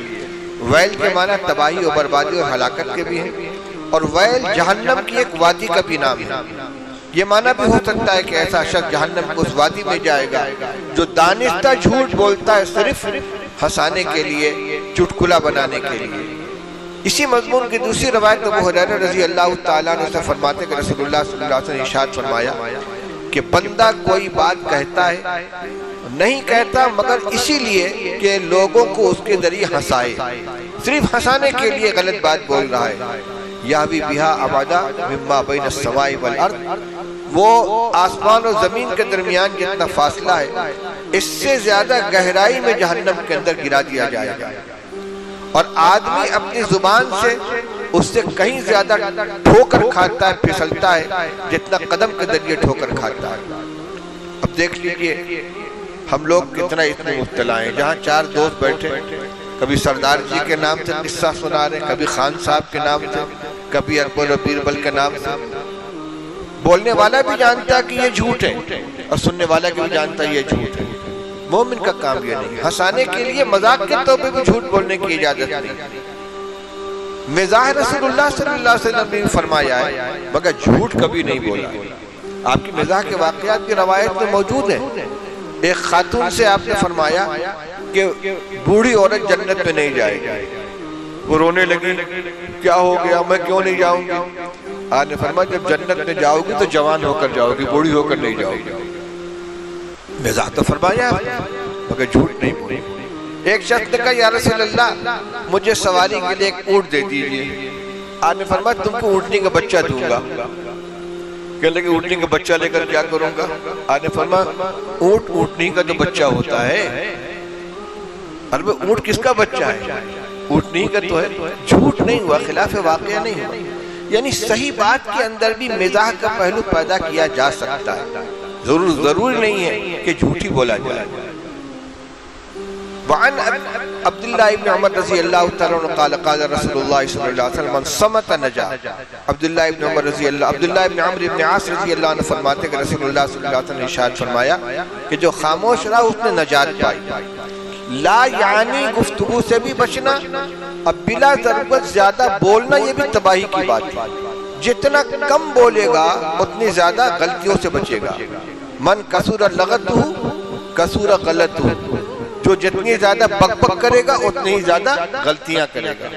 ویل کے معنی تباہی و بربادی اور ہلاکت کے بھی ہیں، اور ویل جہنم کی ایک وادی کا بھی نام ہے۔ یہ معنی بھی ہو سکتا ہے کہ ایسا شخص جہنم کو اس وادی میں جائے گا جو دانستہ جھوٹ بولتا ہے صرف ہنسانے کے لیے، چٹکلا بنانے کے لیے۔ اسی مضمون کی دوسری روایت ابو ہریرہ رضی اللہ تعالیٰ عنہ سے فرماتے کہ رسول اللہ صلی اللہ علیہ وسلم نے ارشاد فرمایا کہ بندہ کوئی بات کہتا ہے، نہیں کہتا مگر اسی لیے کہ لوگوں کو اس کے ذریعے ہنسائے، صرف ہنسانے کے لیے غلط بات بول رہا ہے۔ یہوی بہا ابعد مما بین السماء والارض، وہ آسمان و زمین کے درمیان جتنا فاصلہ ہے اس سے زیادہ گہرائی میں جہنم کے اندر گرا دیا جائے گا، اور آدمی اپنی زبان سے اس سے کہیں زیادہ ٹھوکر کھاتا ہے، پھسلتا ہے، جتنا قدم کے ذریعے ٹھوکر کھاتا ہے۔ اب دیکھ لیجئے ہم لوگ کتنا اتنے مبتلا ہیں، جہاں چار دوست بیٹھے، کبھی سردار جی کے نام سے قصہ سنا رہے، کبھی خان صاحب کے نام سے، کبھی اکبر و بیربل کے نام سے۔ بولنے والا بھی جانتا ہے کہ یہ جھوٹ ہے، اور سننے والا بھی جانتا ہے یہ جھوٹ ہے۔ مومن کا کام یہ نہیں، ہنسانے کے لیے مذاق کے طور پہ بھی جھوٹ بولنے کی اجازت نہیں۔ مزاح رسول اللہ صلی اللہ علیہ وسلم نے فرمایا ہے، مگر جھوٹ کبھی نہیں بولا۔ آپ کی مزاح کے واقعات کی روایت میں موجود ہیں۔ ایک خاتون سے آپ نے فرمایا کہ بوڑھی عورت جنت میں نہیں جائے گی۔ وہ رونے لگی، کیا ہو گیا، میں کیوں نہیں جاؤں گی؟ آپ نے فرمایا جب جنت میں جاؤ گی تو جوان ہو کر جاؤ گی، بوڑھی ہو کر نہیں جاؤ گی۔ مزاح تو فرمایا مگر جھوٹ نہیں بولی۔ ایک شخص نے کہا یا رسول اللہ مجھے سواری کے لیے ایک اونٹ دے دیجیے۔ آپ نے فرمایا تم کو اونٹنی کا بچہ دوں گا۔ کہنے لگے اونٹنی کا بچہ لے کر کیا کروں گا؟ آپ نے فرمایا اونٹ اونٹنی کا تو بچہ ہوتا ہے۔ ارے اونٹ کس کا بچہ ہے؟ اونٹنی کا تو ہے۔ جھوٹ نہیں ہوا، خلاف واقعہ نہیں ہوا۔ یعنی صحیح بات کے اندر بھی مزاح کا پہلو پیدا کیا جا سکتا ہے، ضروری نہیں ہے کہ جھوٹی بولا جائے۔ وعن عبداللہ ابن عمر رضی اللہ تعالیٰ عنہ قال قال رسول اللہ صلی اللہ علیہ وسلم من صمت نجا۔ عبداللہ ابن عمر عبداللہ ابن عمر ابن عاص رضی اللہ عنہ فرماتے کہ رسول اللہ صلی اللہ علیہ وسلم نے ارشاد فرمایا کہ جو خاموش رہا اس نے نجات پائی۔ لا یعنی گفتگو سے بھی بچنا، اب بلا ضرورت زیادہ بولنا یہ بھی تباہی کی بات ہے۔ جتنا کم بولے گا اتنی زیادہ غلطیوں سے بچے گا۔ من کثر لغتہ کثر غلطہ، جو جتنی زیادہ بک بک کرے گا اتنی ہی زیادہ غلطیاں کرے گا۔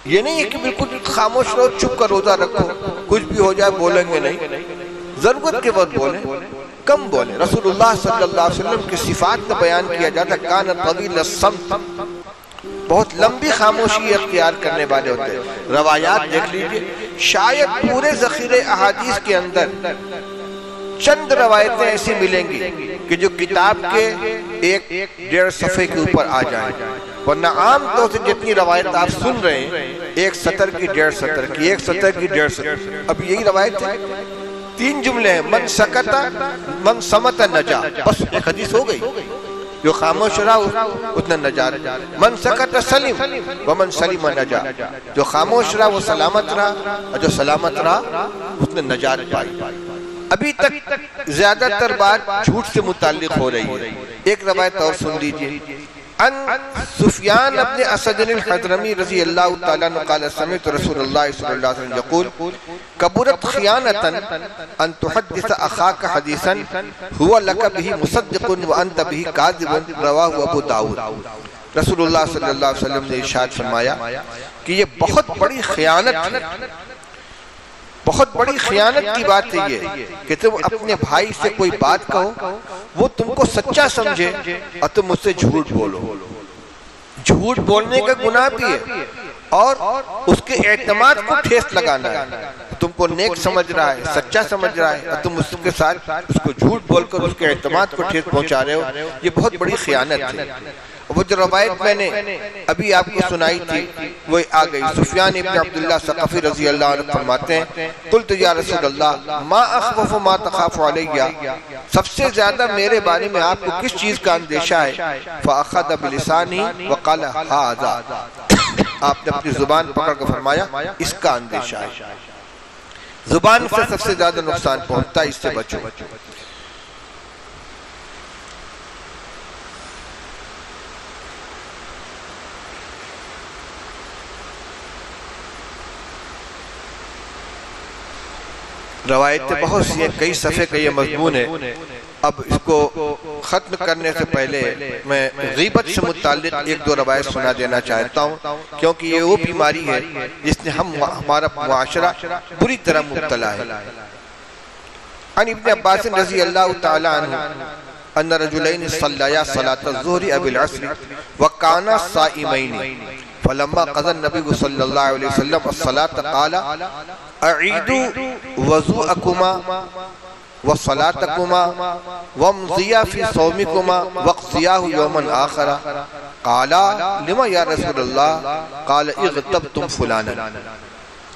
یہ نہیں ہے کہ بالکل خاموش رہو، چپ کر روزہ رکھو، کچھ بھی ہو جائے بولیں گے نہیں، ضرورت کے وقت بولیں، کم بولیں۔ رسول اللہ صلی اللہ علیہ وسلم کی صفات میں بیان کیا جاتا کان طویل الصمت، بہت لمبی خاموشی اختیار کرنے والے ہوتے ہیں۔ روایات دیکھ لیجئے، شاید پورے ذخیرے احادیث کے اندر چند روایتیں ایسی ملیں گی کہ جو کتاب کے ایک 1.5 صفحے کے اوپر آ جائیں، ورنہ عام طور سے جتنی روایت آپ سن رہے ہیں 1 سطر کی 1.5 سطر کی، 1 سطر کی 1.5 سطر۔ اب یہی روایت ہے، 3 جملے ہیں، من سکتا من سمت نجا، بس ایک حدیث ہو گئی۔ جو خاموش رہا اتنا نجات۔ من سکت سلیم ومن سلیم نجا، جو خاموش رہا وہ سلامت رہا، اور جو سلامت رہا اس نے نجات پائی۔ ابھی تک زیادہ تر بات جھوٹ سے متعلق ہو رہی ہے۔ ایک روایت اور سن لیجئے، ان سفیان ابن اسد الحضرمی رضی اللہ تعالیٰ عنہ قال سمعت رسول اللہ صلی اللہ علیہ وسلم یقول کبرت خیانتا ان تحدث اخاک حدیثا هو لک به مصدق وانت به کاذب، رواہ ابو داؤد۔ رسول اللہ صلی اللہ علیہ وسلم نے ارشاد فرمایا کہ یہ بہت بڑی خیانت ہے، بہت بڑی خیانت کی بات ہے یہ کہ تم اپنے بھائی سے کوئی بات کہو، وہ تم کو سچا سمجھے اور تم اس سے جھوٹ بولو۔ جھوٹ بولنے کا گناہ بھی ہے، اور اس کے اعتماد کو ٹھیس لگانا ہے۔ تم کو نیک سمجھ رہا ہے، سچا سمجھ رہا ہے، اور تم اس کے ساتھ اس کو جھوٹ بول کر اس کے اعتماد کو ٹھیس پہنچا رہے ہو، یہ بہت بڑی خیانت ہے۔ وہ جو روایت میں نے ابھی آپ کو سنائی تھی وہ آ گئی۔ سفیان ابن عبداللہ ثقفی رضی اللہ عنہ فرماتے ہیں قلت یا رسول اللہ ما اخوف ما تخاف علیہ، سب سے زیادہ میرے بارے میں آپ کو کس چیز کا اندیشہ ہے؟ فاخذ بلسانہ وقال ھذا، آپ نے اپنی زبان پکڑ کر فرمایا اس کا اندیشہ ہے۔ زبان سے سب سے زیادہ نقصان پہنچتا ہے، اس سے بچو۔ روایتیں بہت سی ہیں، کئی صفحے کا یہ مضمون ہے۔ اب اس کو ختم کرنے سے پہلے میں غیبت سے متعلق 1-2 روایت سنا دینا چاہتا ہوں، کیونکہ یہ وہ بیماری ہے جس نے ہمارا معاشرہ بری طرح مبتلا ہے۔ عن ابن عباس رضی اللہ تعالی عنہ ان رجلین صلیا صلاۃ الظہر او العصر وکانا صائمین فلما قضى النبي صلى الله عليه وسلم الصلاة قال اعيدوا وضوءكما وصلاتكما وامضيا في صومكما واقضياه يوما آخر. قال لما يا رسول الله؟ قال اغتبتم فلانا.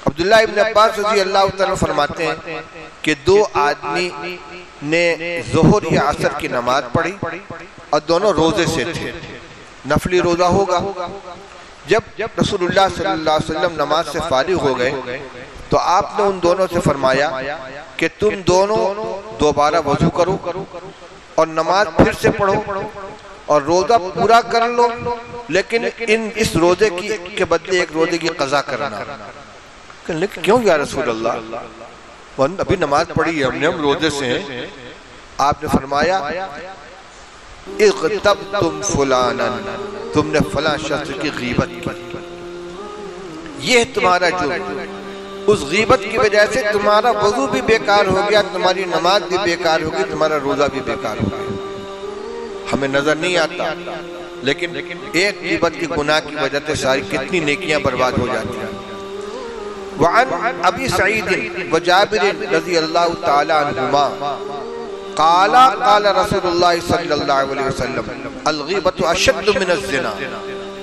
عبداللہ ابن عباس رضی اللہ تعالیٰ فرماتے ہیں کہ دو آدمی نے ظہر یا عصر کی نماز پڑھی اور دونوں روزے سے تھے، نفلی روزہ ہوگا. جب رسول اللہ صلی اللہ علیہ وسلم نماز سے فارغ ہو گئے تو آپ نے ان دونوں سے فرمایا کہ تم دونوں دوبارہ وضو کرو اور نماز پھر سے پڑھو اور روزہ پورا کر لو، لیکن اس روزے کے بدلے ایک روزے کی قضا کرنا. لیکن کیوں یا رسول اللہ، ابھی نماز پڑھی ہے ہم روزے سے ہیں. آپ نے فرمایا اغتبتم فلانا، تم نے فلاں شخص کی غیبت کی، یہ تمہارا جرم. اس غیبت کی وجہ سے تمہارا وضو بھی بیکار ہو گیا، تمہاری نماز بھی بیکار ہو گئی، تمہارا روزہ بھی بیکار ہو گیا. ہمیں نظر نہیں آتا لیکن ایک غیبت کی گناہ کی وجہ سے ساری کتنی نیکیاں برباد ہو جاتی ہیں. وعن ابی سعید وجابر رضی اللہ تعالی عنہما قال قال رسول اللہ صلی اللہ علیہ وسلم الغیبت اشد من الزنا.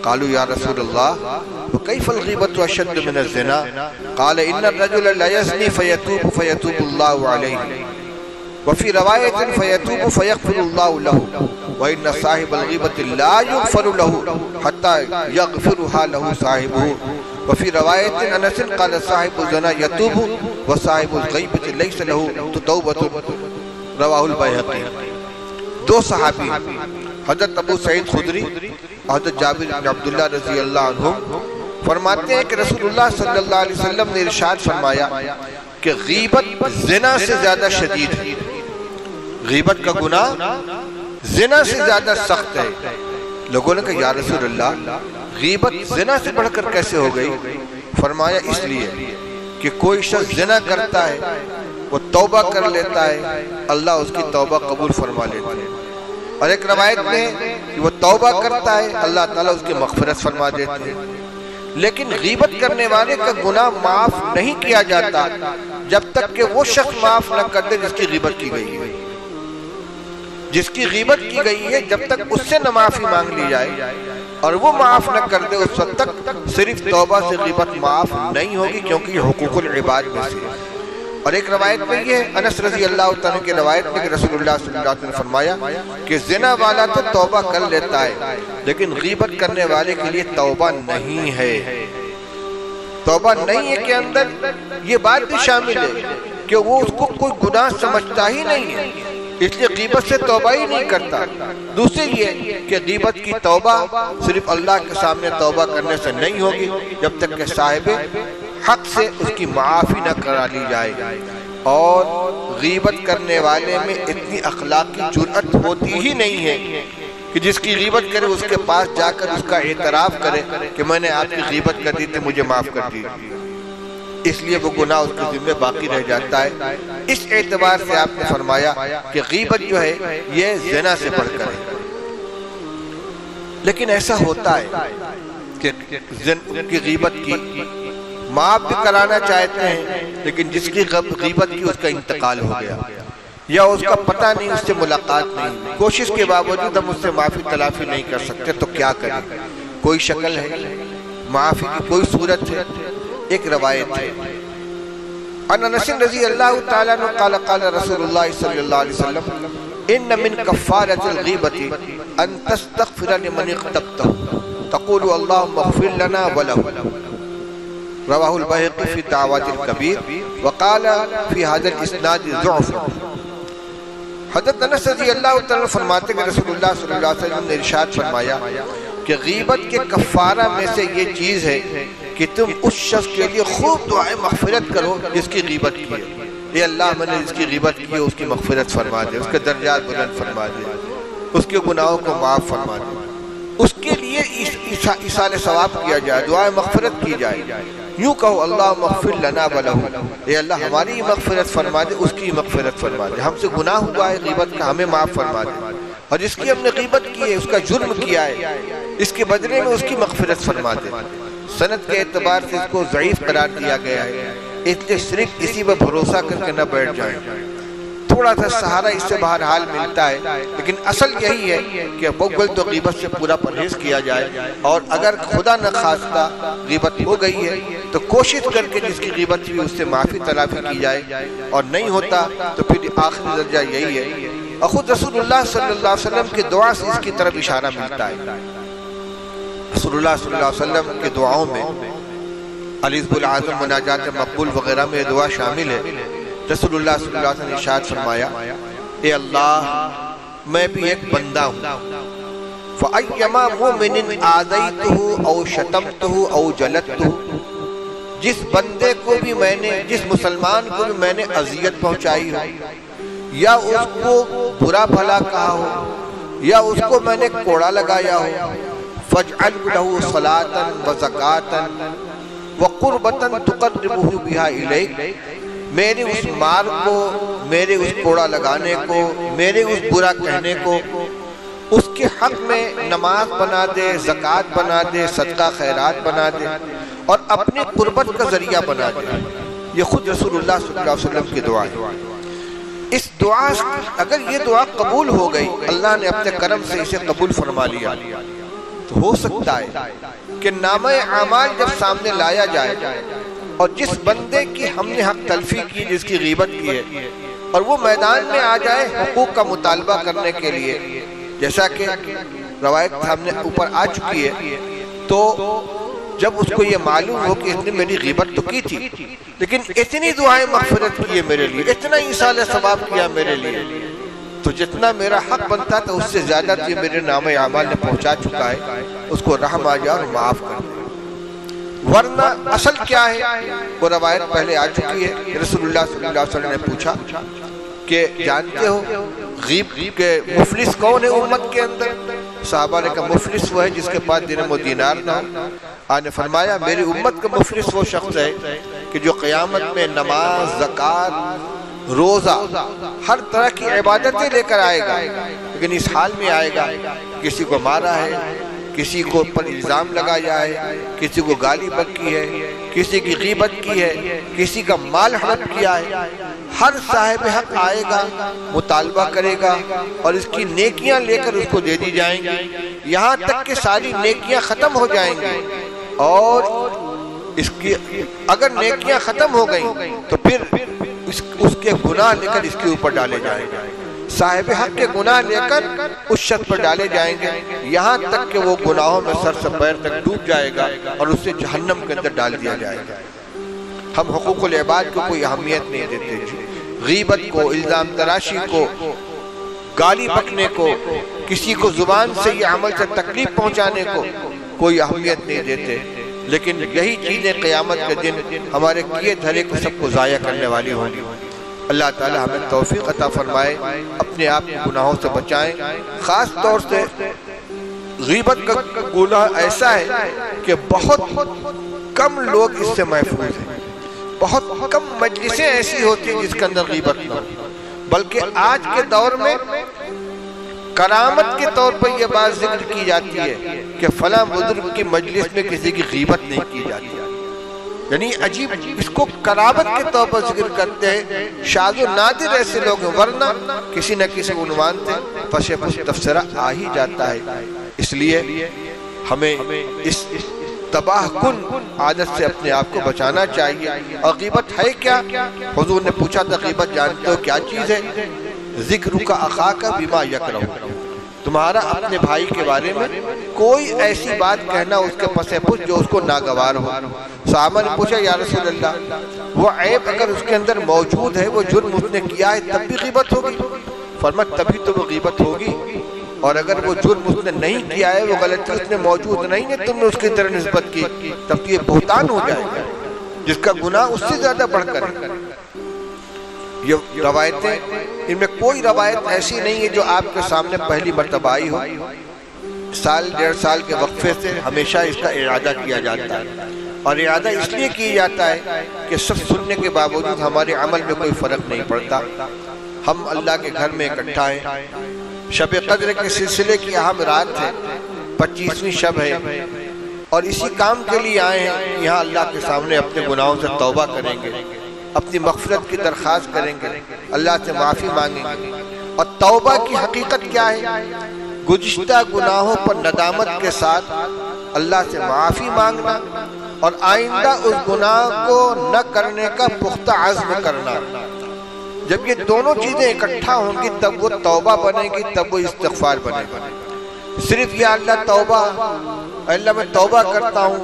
قالوا یا رسول اللہ وكيف الغیبت اشد من الزنا؟ قال ان الرجل لا يزني فيتوب الله عليه وفي رواية فيتوب فيغفر الله له وإن صاحب الغيبة لا يغفر له حتى يغفرها له صاحبه وفي رواية أنس قال صاحب الزنا يتوب وصاحب الغيبة ليس له توبة. رواہ البیہقی. دو صحابی حضرت ابو سعید خدری حضرت جابر بن عبداللہ رضی اللہ عنہ فرماتے ہیں کہ رسول اللہ صلی اللہ علیہ وسلم نے ارشاد فرمایا کہ غیبت زنا سے زیادہ شدید ہے. غیبت کا گناہ زنا سے زیادہ سخت ہے. لوگوں نے کہا یا رسول اللہ غیبت زنا سے بڑھ کر کیسے ہو گئی؟ فرمایا اس لیے کہ کوئی شخص زنا کرتا ہے، وہ توبہ کر لیتا ہے، اللہ اس کی توبہ قبول فرما لیتا ہے. اور ایک روایت میں کہ وہ توبہ کرتا ہے، اللہ تعالیٰ اس کی مغفرت فرما دیتے ہیں. لیکن غیبت کرنے والے کا گناہ معاف نہیں کیا جاتا جب تک کہ وہ شخص معاف نہ کر دے جس کی غیبت کی گئی ہے. جس کی غیبت کی گئی ہے جب تک اس سے نہ معافی مانگ لی جائے اور وہ معاف نہ کر دے اس وقت تک صرف توبہ سے غیبت معاف نہیں ہوگی، کیونکہ یہ حقوق العباد میں سے. اور ایک روایت میں یہ انس رضی اللہ تعالیٰ کی روایت میں کہ رسول اللہ صلی اللہ علیہ وسلم نے فرمایا کہ زنا والا تو توبہ کر لیتا ہے لیکن غیبت کرنے والے کے لیے توبہ نہیں ہے. توبہ نہیں ہے کے اندر یہ بات بھی شامل ہے کہ وہ اس کو کوئی گناہ سمجھتا ہی نہیں ہے، اس لیے غیبت سے توبہ ہی نہیں کرتا. دوسری یہ کہ غیبت کی توبہ صرف اللہ کے سامنے توبہ کرنے سے نہیں ہوگی جب تک کہ صاحب حق سے اس کی معافی نہ کرا لی جائے. اور غیبت کرنے والے میں اتنی اخلاقی جرأت ہوتی ہی نہیں ہے کہ جس کی غیبت کرے اس کے پاس جا کر اس کا اعتراف کرے کہ میں نے آپ کی غیبت کر دی تھی، مجھے معاف کر دیجیے. اس لیے وہ گناہ اس کے ذمہ باقی رہ جاتا ہے. اس اعتبار سے آپ نے فرمایا کہ غیبت جو ہے یہ زنا سے بڑھ کر ہے. لیکن ایسا ہوتا ہے کہ کی غیبت کی معاف بھی کرانا چاہتے ہیں لیکن جس کی غیبت کی اس کا انتقال ہو گیا یا اس کا پتہ نہیں، اس سے ملاقات نہیں، کوشش کے باوجود ہم اس سے معافی تلافی نہیں کر سکتے تو کیا کریں؟ کوئی شکل ہے؟ معافی کی کوئی صورت ہے؟ ایک روایت ہے ان انس رضی اللہ تعالیٰ عنہ قال قال رسول اللہ صلی اللہ علیہ وسلم ان من کفارۃ الغیبۃ ان تستغفر لمن اغتبته تقول اللهم اغفر لنا وله. رواہ البیہقی فی دعوات الکبیر وقال فی هذا الاسناد ضعف. حضرت انس رضی اللہ تعالیٰ فرماتے کہ رسول اللہ صلی اللہ علیہ وسلم نے ارشاد فرمایا کہ غیبت کے کفارہ میں سے یہ چیز ہے کہ تم اس شخص کے لیے خوب دعائے مغفرت کرو جس کی غیبت کی ہے. اے اللہ میں نے جس کی غیبت کی ہے اس کی مغفرت فرما دے، اس کے درجات بلند فرما دے، اس کے گناہوں کو معاف فرما دے. اس کے لیے ایصال ثواب کیا جائے، دعائے مغفرت کی جائے. یوں کہو اللہم اغفر لنا ولہ، اے اللہ ہماری مغفرت فرما دے، اس کی مغفرت فرما دے. ہم سے گناہ ہوا ہے غیبت کا، ہمیں معاف فرما دے. اور جس کی ہم نے غیبت کی ہے، اس کا جرم کیا ہے، اس کے بدلے میں اس کی مغفرت فرما دے۔ سند کے اعتبار سے اس کو ضعیف قرار دیا گیا ہے، اس لیے صرف اسی پر بھروسہ کر کے نہ بیٹھ جائیں۔ تھوڑا سا سہارا اس سے بہرحال ملتا ہے، لیکن اصل یہی ہے کہ بغل تو غیبت سے پورا پرہیز کیا جائے، اور اگر خدا نہ خواستہ غیبت ہو گئی ہے تو کوشش کر کے جس کی غیبت ہوئی اس سے معافی تلافی کی جائے، اور نہیں ہوتا تو پھر آخری درجہ یہی ہے۔ اور خود رسول اللہ صلی اللہ علیہ وسلم کی دعا سے اس کی طرف اشارہ ملتا ہے۔ رسول اللہ صلی اللہ علیہ وسلم کی دعاؤں میں الحزب العظم، مناجات مقبول وغیرہ میں یہ دعا شامل ہے۔ رسول اللہ صلی اللہ علیہ وسلم نے ارشاد فرمایا، اے اللہ میں بھی ایک بندہ ہوں، فَأَيَّمَا مُؤْمِنٍ آذَيْتُهُ أَوْ شَتَمْتُهُ أَوْ جَلَدْتُهُ، جس بندے کو بھی میں نے، جس مسلمان کو بھی میں نے اذیت پہنچائی ہو، یا اس کو برا بھلا کہا ہو، یا اس کو میں نے کوڑا لگایا ہو، فَاجْعَلْ لَهُ صَلَاةً وَزَكَاةً وَقُرْبَةً تُقَرِّبُهُ بِهَا إِلَيْكَ، میرے اس مار کو، میرے اس کوڑا لگانے کو، میرے اس برا کہنے کو اس کے حق میں نماز بنا دے، زکوٰۃ بنا دے، صدقہ خیرات بنا دے، اور اپنی قربت کا ذریعہ بنا دے۔ یہ خود رسول اللہ صلی اللہ علیہ وسلم کی دعا ہے۔ اس دعا اگر یہ دعا قبول ہو گئی، اللہ نے اپنے کرم سے اسے قبول فرما لیا، تو ہو سکتا ہے کہ نامہ اعمال جب سامنے لایا جائے اور جس بندے کی ہم نے حق تلفی کی، جس کی غیبت کی ہے، اور وہ میدان میں آ جائے حقوق کا مطالبہ کرنے کے لیے، جیسا کہ روایت ہم نے اوپر آ چکی ہے، تو جب اس کو یہ معلوم ہو کہ اس نے میری غیبت تو کی تھی، لیکن اتنی دعائیں مغفرت کی ہے میرے لیے، اتنا ایصال ثواب کیا میرے لیے، تو جتنا میرا حق بنتا تھا اس سے زیادہ تو یہ میرے نام اعمال نے پہنچا چکا ہے، اس کو رحم آ جائے اور معاف کر دے۔ ورنہ اصل کیا ہے وہ روایت پہلے آ چکی ہے۔ رسول اللہ صلی اللہ علیہ وسلم نے پوچھا کہ جانتے ہو غیب کے مفلس کون ہے امت کے اندر؟ صحابہ نے کہا مفلس وہ ہے جس کے پاس درہم و دینار نہ ہو۔ آپ نے فرمایا میری امت کا مفلس وہ شخص ہے کہ جو قیامت میں نماز، زکوٰۃ، روزہ، ہر طرح کی عبادتیں لے کر آئے گا، لیکن اس حال میں آئے گا کسی کو مارا ہے، کسی کو پر الزام لگایا ہے، کسی کو گالی بکی ہے، کسی کی غیبت کی ہے، کسی کا مال ہڑپ کیا ہے۔ ہر صاحب حق آئے گا، مطالبہ کرے گا، اور اس کی نیکیاں لے کر اس کو دے دی جائیں گی، یہاں تک کہ ساری نیکیاں ختم ہو جائیں گی، اور اس کی اگر نیکیاں ختم ہو گئیں تو پھر اس کے گناہ لے کر اس کے اوپر ڈالے جائیں گے، صاحب حق کے گناہ لے کر اس شخص پر ڈالے جائیں گے، یہاں تک کہ وہ گناہوں میں سر سے پیر تک ڈوب جائے گا اور اسے جہنم کے اندر ڈال دیا جائے گا۔ ہم حقوق العباد کو کوئی اہمیت نہیں دیتے، غیبت کو، الزام تراشی کو، گالی بکنے کو، کسی کو زبان سے یہ عمل سے تکلیف پہنچانے کو کوئی اہمیت نہیں دیتے، لیکن یہی چیزیں قیامت کے دن ہمارے کیے دھرے کو سب کو ضائع کرنے والی ہوں گی۔ اللہ تعالی ہمیں توفیق عطا فرمائے، اپنے آپ کو گناہوں سے بچائیں۔ خاص طور سے غیبت کا گناہ ایسا ہے کہ بہت کم لوگ اس سے محفوظ ہیں، بہت کم مجلسیں ایسی ہوتی ہیں جس کے اندر غیبت نہ ہو، بلکہ آج کے دور میں کرامت کے طور پر یہ بات ذکر کی جاتی ہے کہ فلاں بزرگ کی مجلس میں کسی کی غیبت نہیں کی جاتی، یعنی عجیب، اس کو کرامت کے طور پر ذکر کرتے ہیں۔ شاذ و نادر ایسے لوگ ہیں، ورنہ کسی نہ کسی عنوان سے پس پس تفسیرہ آ ہی جاتا ہے۔ اس لیے ہمیں اس تباہ کن عادت سے اپنے آپ کو بچانا چاہیے۔ اور غیبت ہے کیا؟ حضور نے پوچھا تھا غیبت جانتے ہو کیا چیز ہے؟ ذکر کا اخاک بما یکرہ، تمہارا اپنے بھائی کے بارے میں کوئی ایسی بات کہنا اس کے پس پس جو اس کو ناگوار ہو۔ صحابہ نے پوچھا یا رسول اللہ وہ عیب اگر اس کے اندر موجود ہے، وہ جرم اس نے کیا ہے، تب بھی غیبت ہوگی؟ فرمایا تبھی تو وہ غیبت ہوگی، اور اگر وہ جرم اس نے نہیں کیا ہے، وہ غلطی اس نے موجود نہیں ہے، تم نے اس کی طرح نسبت کی، تب تو یہ بہتان ہو جائے گا جس کا گناہ اس سے زیادہ بڑھ کر۔ یہ روایتیں، ان میں کوئی روایت ایسی نہیں ہے جو آپ کے سامنے پہلی مرتبہ آئی ہو۔ سال ڈیڑھ سال کے وقفے سے ہمیشہ اس کا اعادہ کیا جاتا ہے، اور اعادہ اس لیے کیا جاتا ہے کہ سب سننے کے باوجود ہمارے عمل میں کوئی فرق نہیں پڑتا۔ ہم اللہ کے گھر میں اکٹھا ہیں، شب قدر کے سلسلے کی اہم رات ہے، 25ویں شب ہے اور اسی کام کے لیے آئے ہیں، یہاں اللہ کے سامنے اپنے گناہوں سے توبہ کریں گے، اپنی مغفرت کی درخواست کریں گے، اللہ سے معافی مانگیں گے۔ اور توبہ کی حقیقت کیا ہے؟ گزشتہ گناہوں پر ندامت کے ساتھ اللہ سے معافی مانگنا اور آئندہ اس گناہ کو نہ کرنے کا پختہ عزم کرنا۔ جب یہ دونوں چیزیں اکٹھا ہوں گی تب وہ توبہ بنے گی، تب وہ استغفار بنے گا۔ صرف یا اللہ توبہ، اللہ میں توبہ کرتا ہوں،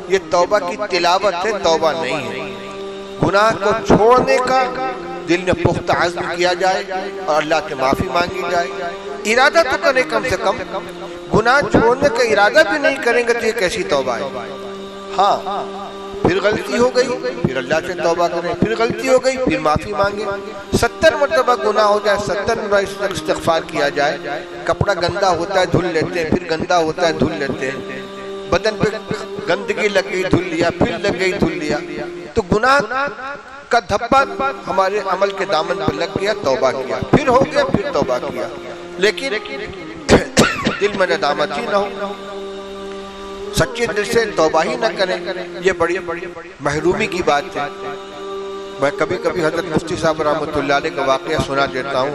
یہ توبہ کی تلاوت ہے، توبہ نہیں ہے۔ گناہ کو چھوڑنے کا دل میں پختہ عزم کیا جائے اور اللہ سے معافی مانگی جائے، ارادہ تو کریں، کم سے کم گناہ چھوڑنے کا ارادہ بھی نہیں کریں گے تو یہ کیسی توبہ ہے؟ ہاں، پھر غلطی ہو گئی پھر اللہ سے توبہ کریں، پھر غلطی ہو گئی پھر معافی مانگیں، 70 مرتبہ گناہ ہو جائے، 70 مرتبہ استغفار کیا جائے۔ کپڑا گندا ہوتا ہے دھل لیتے ہیں، پھر گندا ہوتا ہے دھل لیتے ہیں، بدن پہ گندگی لگ گئی دھل لیا، پھر لگ گئی دھل لیا، تو گناہ کا دھبا ہمارے عمل کے دامن پر لگ گیا، توبہ کیا، پھر ہو گیا، پھر توبہ کیا، لیکن دل میں ندامت ہی نہ ہو، سچے دل سے توبہ ہی نہ کریں، یہ بڑی محرومی کی بات ہے۔ میں کبھی کبھی حضرت مفتی صاحب رحمۃ اللہ علیہ کا واقعہ سنا دیتا ہوں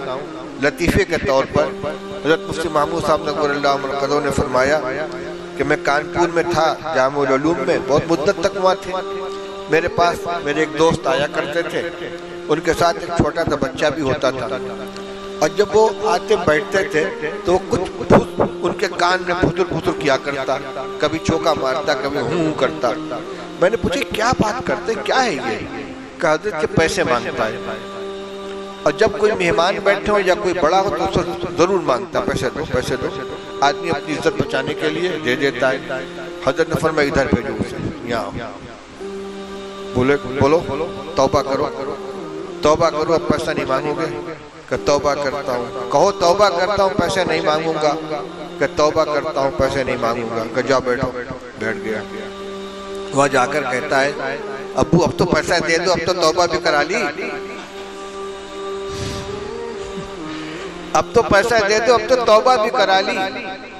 لطیفے کے طور پر۔ حضرت مفتی محمود صاحب نور اللہ مرکزہ نے فرمایا کہ میں کانپور میں تھا، جامع العلوم میں، بہت مدت تک وہاں تھے۔ میرے پاس میرے ایک دوست آیا کرتے تھے، ان کے ساتھ ایک چھوٹا سا بچہ بھی ہوتا تھا، اور جب وہ آتے بیٹھتے تھے تو کچھ ان کے کان میں پھتر پھتر کیا کرتا، کبھی چوکا مارتا، کبھی ہوں کرتا۔ میں نے پوچھا کیا بات کرتے، کیا ہے یہ؟ کہ حضرت کے پیسے مانگتا ہے، اور جب کوئی مہمان بیٹھے ہو یا کوئی بڑا ہو تو اس سے ضرور مانگتا، پیسے دو پیسے دو۔ آدمی اپنی عزت بچانے کے لیے دے دیتا ہے۔ حضرت نے فرمایا ادھر بھیجو اسے، یہاں بولو توبہ کرو، توبہ کرو، اب پیسہ نہیں مانگو گے؟ کہ توبہ کرتا ہوں۔ کہو توبہ کرتا ہوں پیسے نہیں مانگوں گا، کہ توبہ کرتا ہوں پیسے نہیں مانگوں گا۔ کہ جاؤ بیٹھو، بیٹھ گیا۔ وہاں جا کر کہتا ہے ابو اب تو پیسہ دے دو، اب تو توبہ بھی کرا لی، اب تو پیسہ دے دو، اب تو توبہ بھی کرا لی۔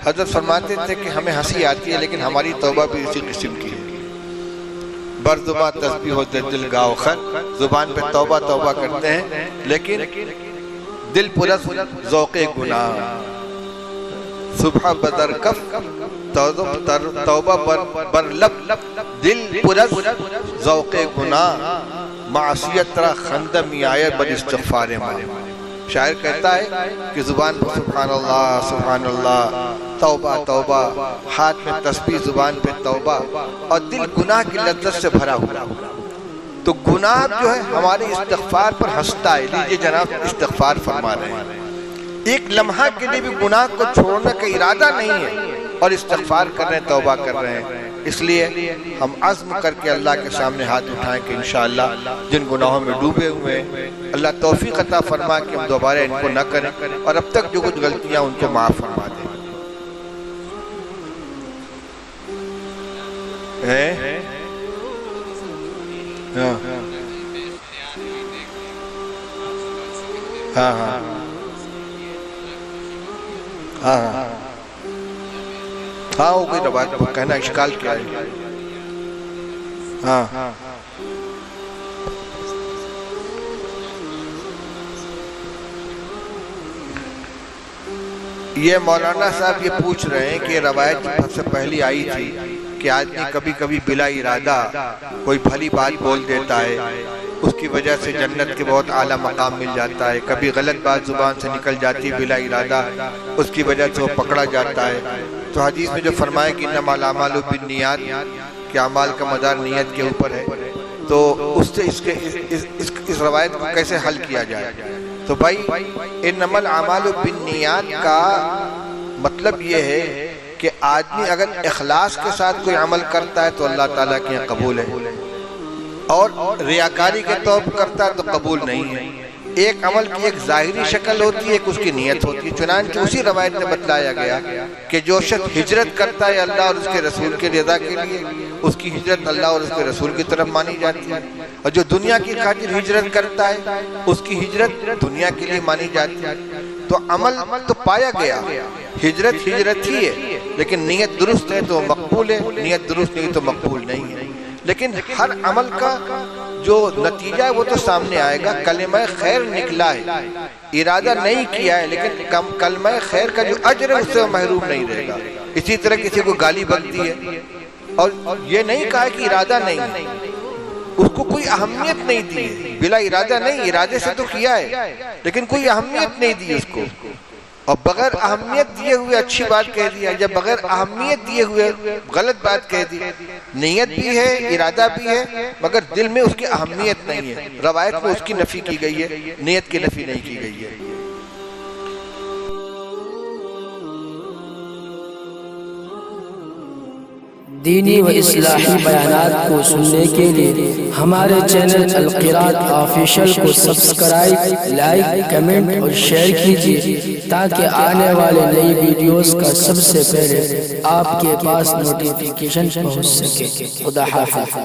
حضرت فرماتے تھے کہ ہمیں ہنسی آتی ہے لیکن ہماری توبہ بھی اسی قسم کی ہے۔ برزباں تسبیح و دل گاؤ خر، زبان پہ توبہ توبہ کرتے ہیں لیکن دل پرس ذوق گناہ۔ صبح بدر کف توبہ بر لب، دل پرس ذوق گناہ، معصیت را خندم آئے بر استغفار ماں۔ شاعر کہتا ہے کہ زبان پر سبحان اللہ سبحان اللہ، توبہ توبہ، ہاتھ میں تسبیح، زبان پہ توبہ، اور دل گناہ کی لذت سے بھرا ہوا۔ تو گناہ جو ہے ہمارے استغفار پر ہنستا ہے۔ لیجئے جناب استغفار فرما رہے ہیں، ایک لمحہ کے لیے بھی گناہ کو چھوڑنے کا ارادہ نہیں ہے اور استغفار کر رہے ہیں، توبہ کر رہے ہیں۔ اس لیے ہم عزم کر کے اللہ کے سامنے ہاتھ اٹھائیں کہ انشاءاللہ جن گناہوں میں ڈوبے ہوئے ہیں اللہ توفیق عطا فرما کہ ہم دوبارہ ان کو نہ کریں، اور اب تک جو کچھ غلطیاں ان کو معاف فرما دیں۔ ہاں ہاں ہاں ہاں ہو گئی روایت، کہنا اشکال کیا ہے؟ ہاں یہ مولانا صاحب یہ پوچھ رہے ہیں کہ روایت سب سے پہلی آئی تھی کہ آدمی کبھی کبھی بلا ارادہ کوئی بھلی بات بول دیتا ہے، اس کی وجہ سے جنت کے بہت اعلیٰ مقام مل جاتا ہے، کبھی غلط بات زبان سے نکل جاتی ہے بلا ارادہ، اس کی وجہ سے وہ پکڑا جاتا ہے۔ تو حدیث میں جو فرمایا کہ انما الاعمال بالنیات، کہ اعمال کا مدار نیت کے اوپر ہے، تو اس سے اس روایت کو کیسے حل کیا جائے؟ تو بھائی انما الاعمال بالنیات کا مطلب یہ ہے کہ آدمی اگر اخلاص کے ساتھ کوئی عمل کرتا ہے تو اللہ تعالیٰ کے یہاں قبول ہے، اور ریاکاری کے طور پر کرتا ہے تو قبول نہیں ہے۔ ایک عمل کی ایک ظاہری شکل ہوتی ہے، ایک اس کی نیت ہوتی ہے۔ چنانچہ اسی روایت میں بتلایا گیا کہ جو شخص ہجرت کرتا ہے اللہ اور اس کے رسول کے رضا کے لیے، اس کی ہجرت اللہ اور اس کے رسول کی طرف مانی جاتی ہے، اور جو دنیا کی خاطر ہجرت کرتا ہے اس کی ہجرت دنیا کے لیے مانی جاتی ہے۔ تو عمل تو پایا گیا، ہجرت ہجرت ہی ہے، لیکن نیت درست ہے تو مقبول ہے، نیت درست نہیں تو مقبول نہیں ہے۔ لیکن ہر عمل کا جو نتیجہ ہے وہ تو سامنے آئے گا۔ کلمہ خیر نکلا ہے، ارادہ نہیں کیا ہے، لیکن کلمہ خیر کا جو اجر ہے اس سے محروم نہیں رہے گا۔ اسی طرح کسی کو گالی بکتی ہے اور یہ نہیں کہا کہ ارادہ نہیں، اس کو کوئی اہمیت نہیں دی ہے، بلا ارادہ نہیں، ارادے سے تو کیا ہے لیکن کوئی اہمیت نہیں دی اس کو، اور بغیر اہمیت دیے ہوئے اچھی بات کہہ دیا، یا بغیر اہمیت دیے ہوئے غلط بات کہہ دی۔ نیت بھی ہے، ارادہ بھی ہے، مگر دل میں اس کی اہمیت نہیں ہے۔ روایت میں اس کی نفی کی گئی ہے، نیت کی نفی نہیں کی گئی ہے۔ دینی و اصلاحی بیانات کو سننے کے لیے ہمارے چینل القراءت آفیشل کو سبسکرائب، لائک، کمنٹ اور شیئر کیجیے تاکہ آنے والے نئی ویڈیوز کا سب سے پہلے آپ کے پاس نوٹیفیکیشن پہنچ سکے۔ خدا حافظ۔